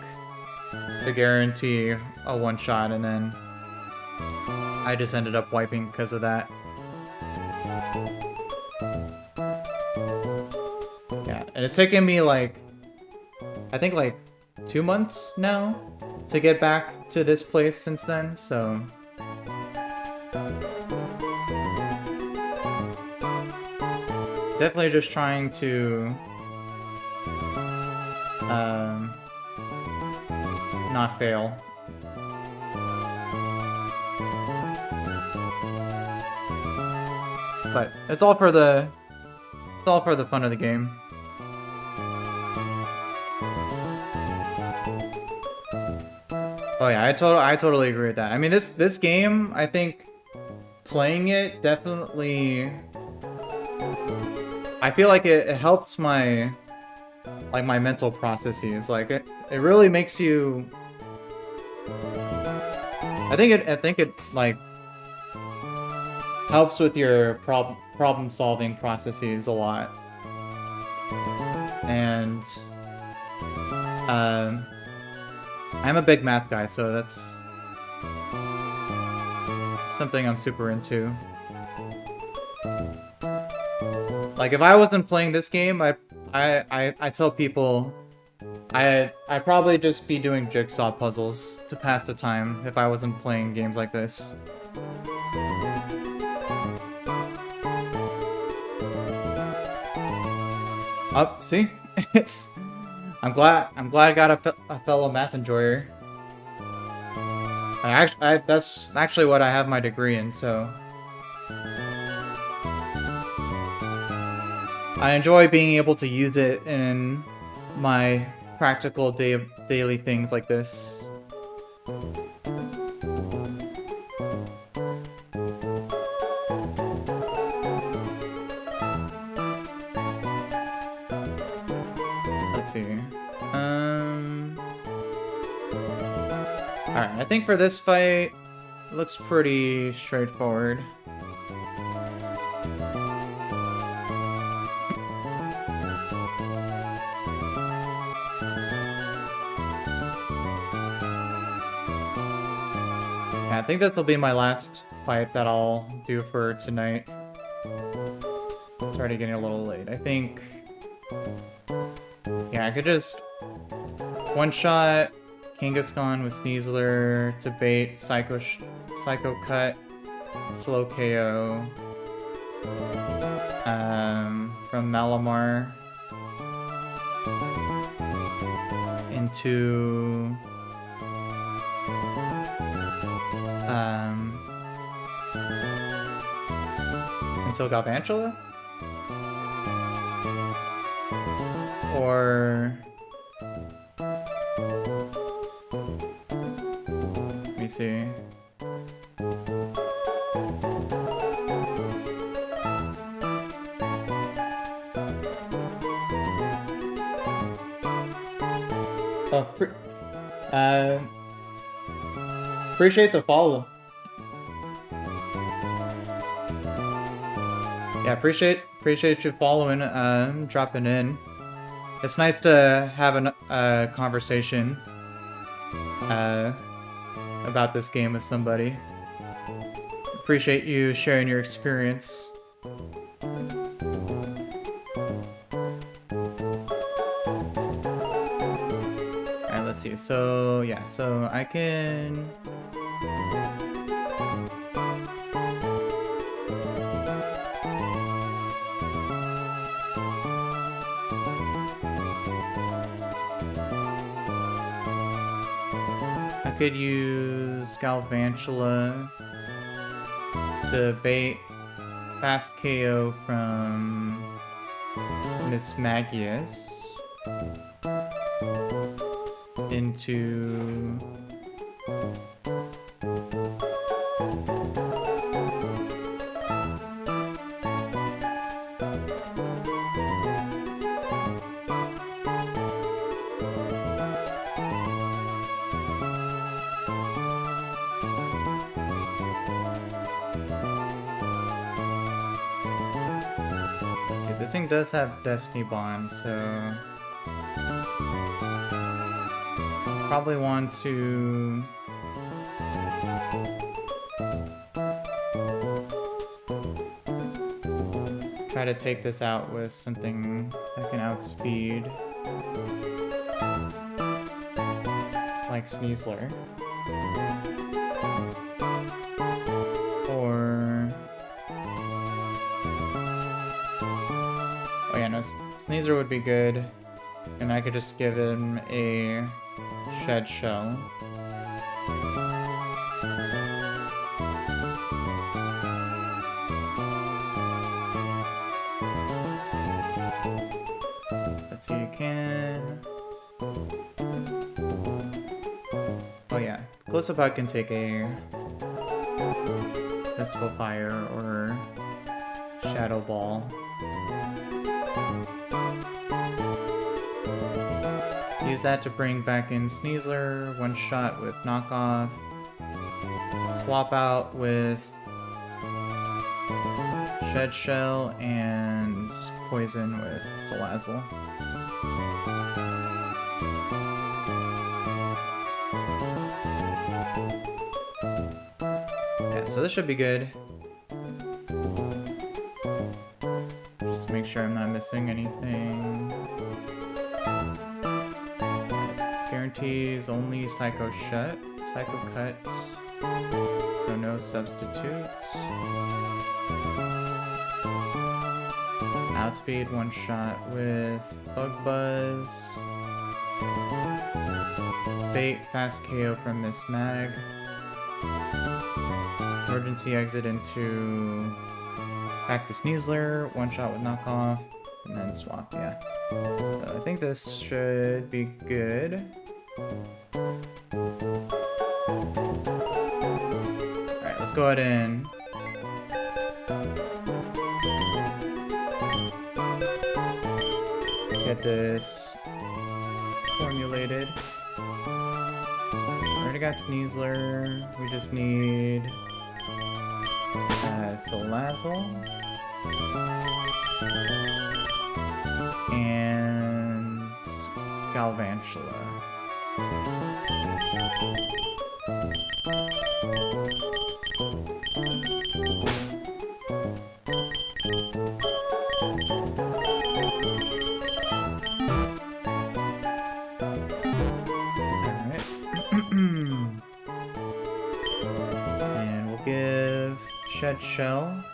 to guarantee a one-shot, and then I just ended up wiping because of that. Yeah, and it's taken me like, I think like 2 months now to get back to this place since then, so definitely just trying to not fail. But it's all for the fun of the game. Oh yeah, I totally agree with that. I mean, this game, I think playing it definitely, I feel like it helps my mental processes. Like it really makes you, I think it like helps with your problem solving processes a lot. And I'm a big math guy, so that's something I'm super into. Like if I wasn't playing this game, I tell people I'd probably just be doing jigsaw puzzles to pass the time if I wasn't playing games like this. Oh, see? I'm glad I got a fellow math enjoyer. That's actually what I have my degree in, so I enjoy being able to use it in my practical daily things like this. Let's see. Alright, I think for this fight, it looks pretty straightforward. Yeah, I think this will be my last fight that I'll do for tonight. It's already getting a little late. I think... yeah, I could just one-shot Kangaskhan with Sneasler to bait Psycho Cut, slow KO from Malamar into Galvantula? Or... let me see. Oh, appreciate the follow. Yeah, appreciate you following, dropping in. It's nice to have a conversation about this game with somebody. Appreciate you sharing your experience. Alright, let's see. So, yeah, so I can... I could use Galvantula to bait fast KO from Miss Magius into this thing does have Destiny Bond, so probably want to try to take this out with something that can outspeed, like Sneasler. Or... oh yeah, no, Sneasler would be good, and I could just give him a Shed Shell. Let's see, you can... oh yeah, Close-Up Hug can take a Mystical Fire or Shadow Ball. Use that to bring back in Sneasler, one shot with Knockoff. Swap out with Shed Shell and Poison with Salazzle. Yeah, so this should be good. Just make sure I'm not missing anything. Guarantees only Psycho Cut, so no substitutes. Outspeed one shot with Bug Buzz. Bait fast KO from Miss Mag. Emergency exit into back to Sneasler, one shot with Knockoff. and then swap, yeah. So I think this should be good. Alright, let's go ahead and get this formulated. Already got Sneasler. We just need Salazzle and Galvantula. And we'll give Shed Shell.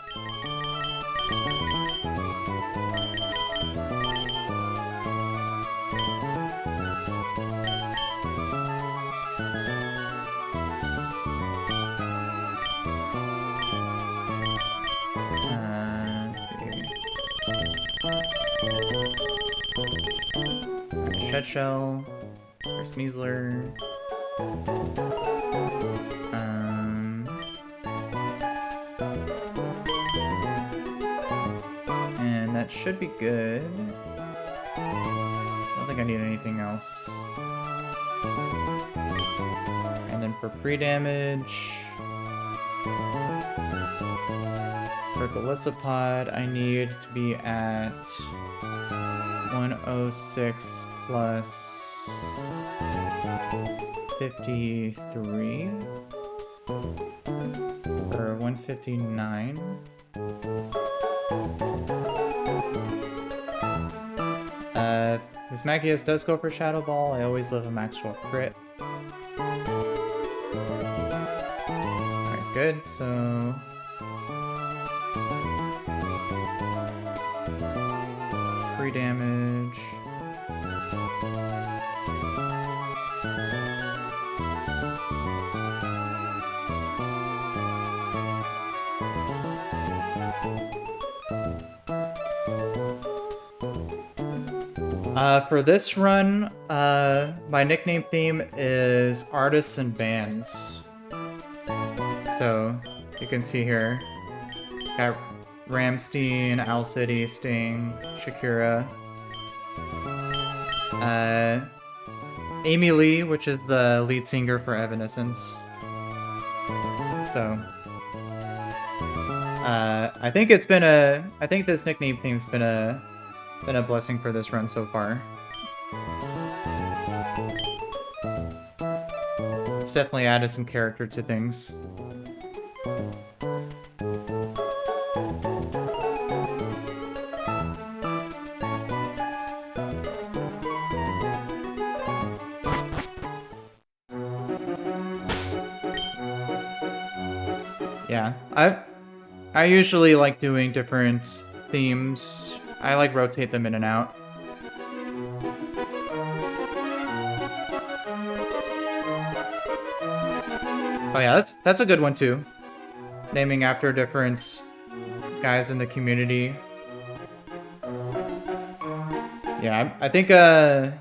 Let's see. Shed Shell for Sneasler. And that should be good. I don't think I need anything else. And then for pre-damage, for Golisopod, I need to be at 106 plus 53 or 159. This Magius does go for Shadow Ball. I always love a maxwell crit. Alright, good. So free damage. For this run, my nickname theme is Artists and Bands. So, you can see here, got Ramstein, Owl City, Sting, Shakira. Amy Lee, which is the lead singer for Evanescence. So, I think this nickname theme's been a blessing for this run so far. It's definitely added some character to things. Yeah, I usually like doing different themes. I like rotate them in and out. Oh yeah, that's a good one too. Naming after different guys in the community. Yeah, I think I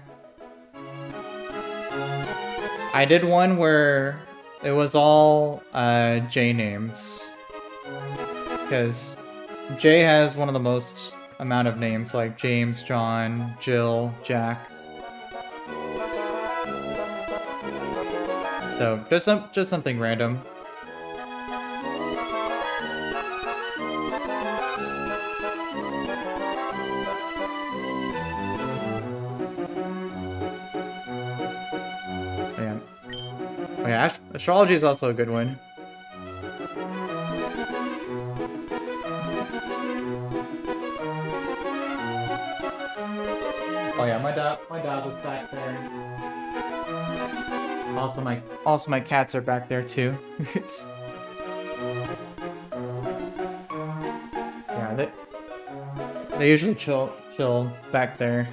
did one where it was all J names. Because J has one of the most amount of names, like James, John, Jill, Jack. So just something random. Yeah. Oh yeah, astrology is also a good one. Oh yeah, my dog was back there. Also my cats are back there too. It's yeah, they usually chill back there.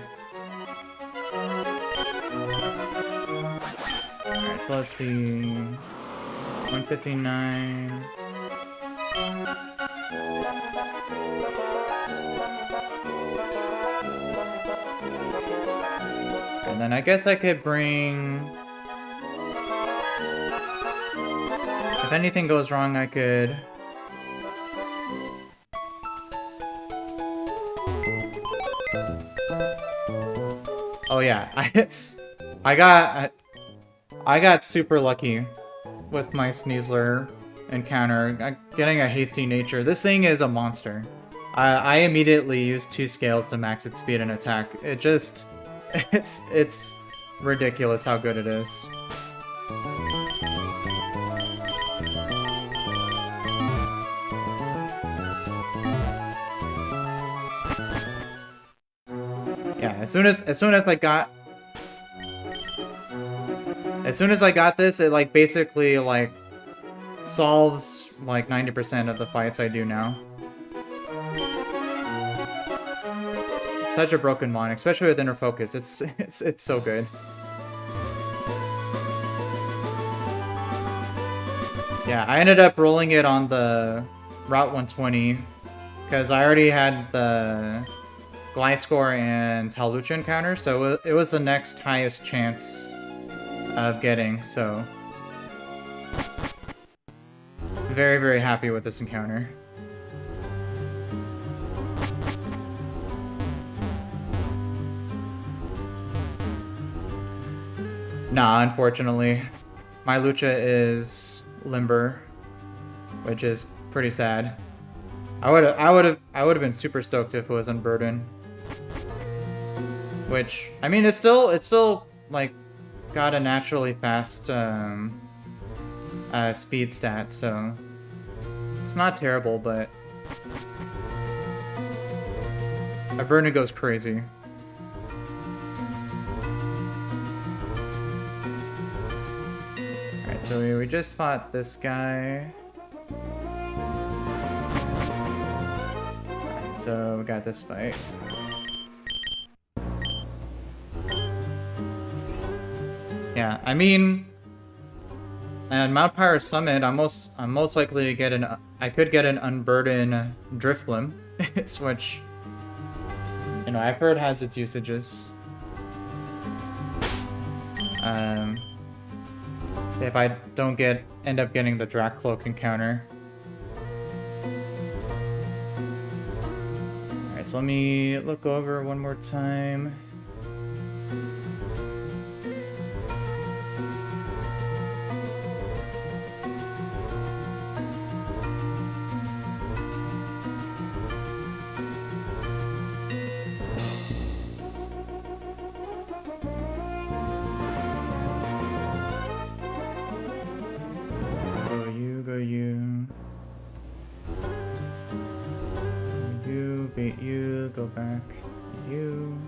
Alright, so let's see. 159. then I guess I could bring... If anything goes wrong, I could... Oh yeah, I got super lucky with my Sneasler encounter, getting a hasty nature. This thing is a monster. I immediately used 2 scales to max its speed and attack. It just, it's ridiculous how good it is. Yeah, as soon as I got this, it like basically like solves like 90% of the fights I do now. Such a broken mon, especially with inner focus. It's so good. Yeah, I ended up rolling it on the Route 120 because I already had the Gliscor and Hawlucha encounter, so it was the next highest chance of getting, so very, very happy with this encounter. Nah, unfortunately. My Lucha is limber, which is pretty sad. I would have been super stoked if it was Unburden. Which, I mean, it's still like got a naturally fast speed stat, so it's not terrible, but Unburden goes crazy. Alright, so we just fought this guy. Alright, so we got this fight. Yeah, I mean, at Mount Pyre Summit, I'm most likely to get I could get an Unburden Drifblim, which, you know, I've heard has its usages. If I don't end up getting the Dracloak encounter. Alright, so let me look over one more time. Go back. You.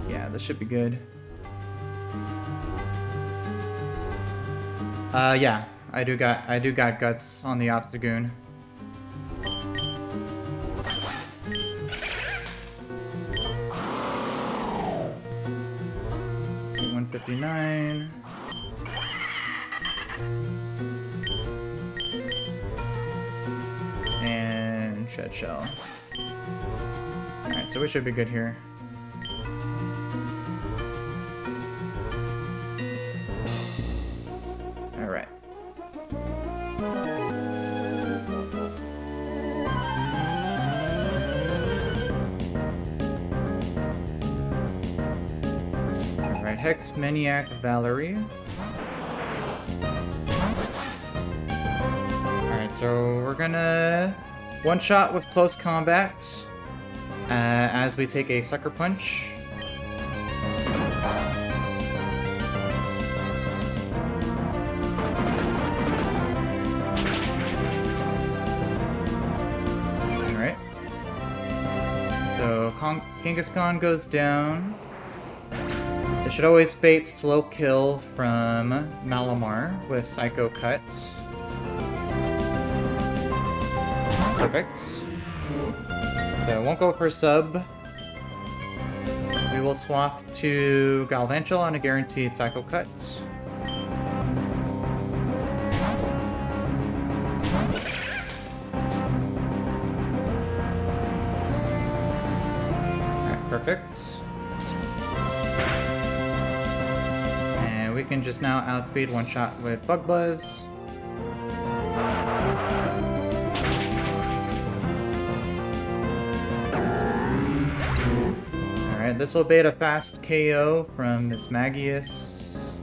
Yeah, this should be good. Yeah, I do got guts on the Obstagoon. 159. And Shed Shell. Alright, so we should be good here. Alright. Alright, Hex Maniac Valerie. Alright, so we're gonna one-shot with close combat as we take a Sucker Punch. Alright. So Kangaskhan goes down. It should always bait slow kill from Malamar with Psycho Cut. Perfect. So won't go for sub. We will swap to Galvantula on a guaranteed Psycho Cut. Perfect. And we can just now outspeed one shot with Bug Buzz. Alright, this will bait a fast KO from Miss Magius.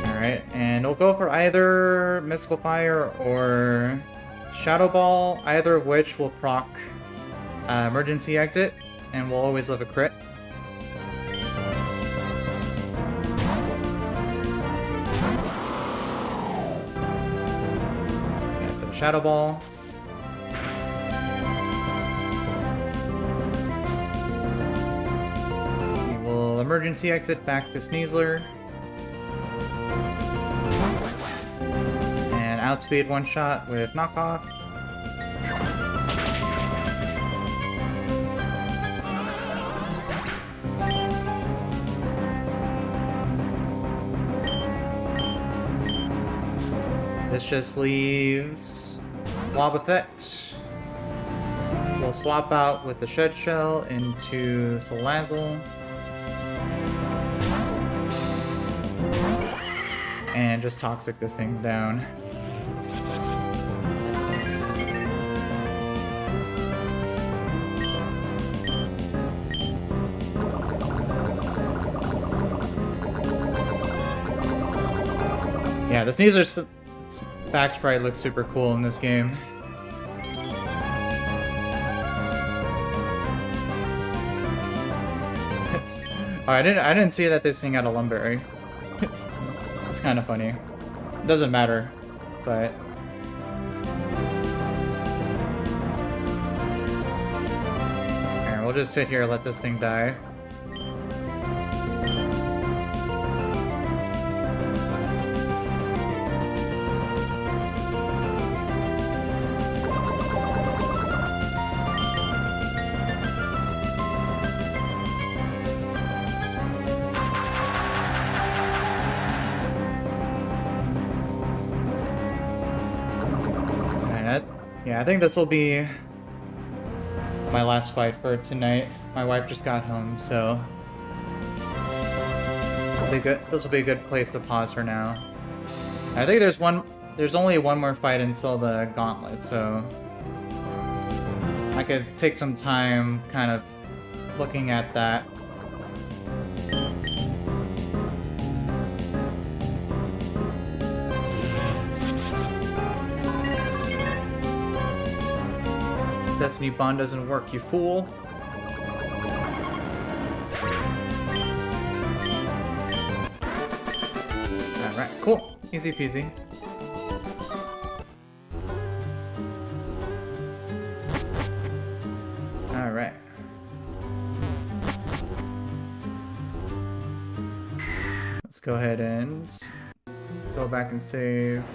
Alright, and we'll go for either Mystical Fire or Shadow Ball, either of which will proc Emergency Exit, and we'll always live a crit. Yeah, so Shadow Ball. Let's see, we'll Emergency Exit back to Sneasler. Outspeed one shot with knockoff. This just leaves Wobbuffet. We'll swap out with the Shed Shell into Salazzle. And just Toxic this thing down. Yeah, the Sneasler back sprite looks super cool in this game. Oh, I didn't see that this thing had a Lumberry. It's kind of funny. It doesn't matter, but alright, we'll just sit here and let this thing die. Yeah, I think this will be my last fight for tonight. My wife just got home, so this will be a good place to pause for now. I think there's only one more fight until the gauntlet, so I could take some time kind of looking at that. Destiny Bond doesn't work, you fool. Alright, cool. Easy peasy. Alright. Let's go ahead and go back and save.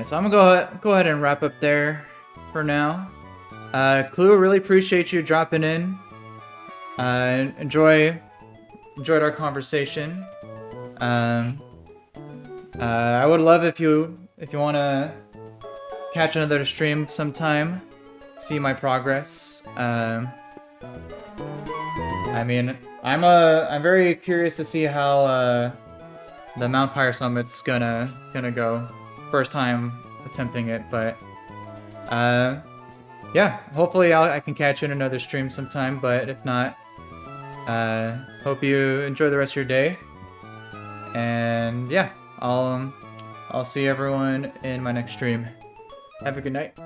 So I'm gonna go ahead and wrap up there for now. Clue, really appreciate you dropping in. Enjoyed our conversation. I would love if you want to catch another stream sometime, see my progress. I mean, I'm very curious to see how the Mount Pyre Summit's gonna go. First time attempting it, but yeah, hopefully I can catch you in another stream sometime, but if not, hope you enjoy the rest of your day, and yeah, I'll see everyone in my next stream. Have a good night.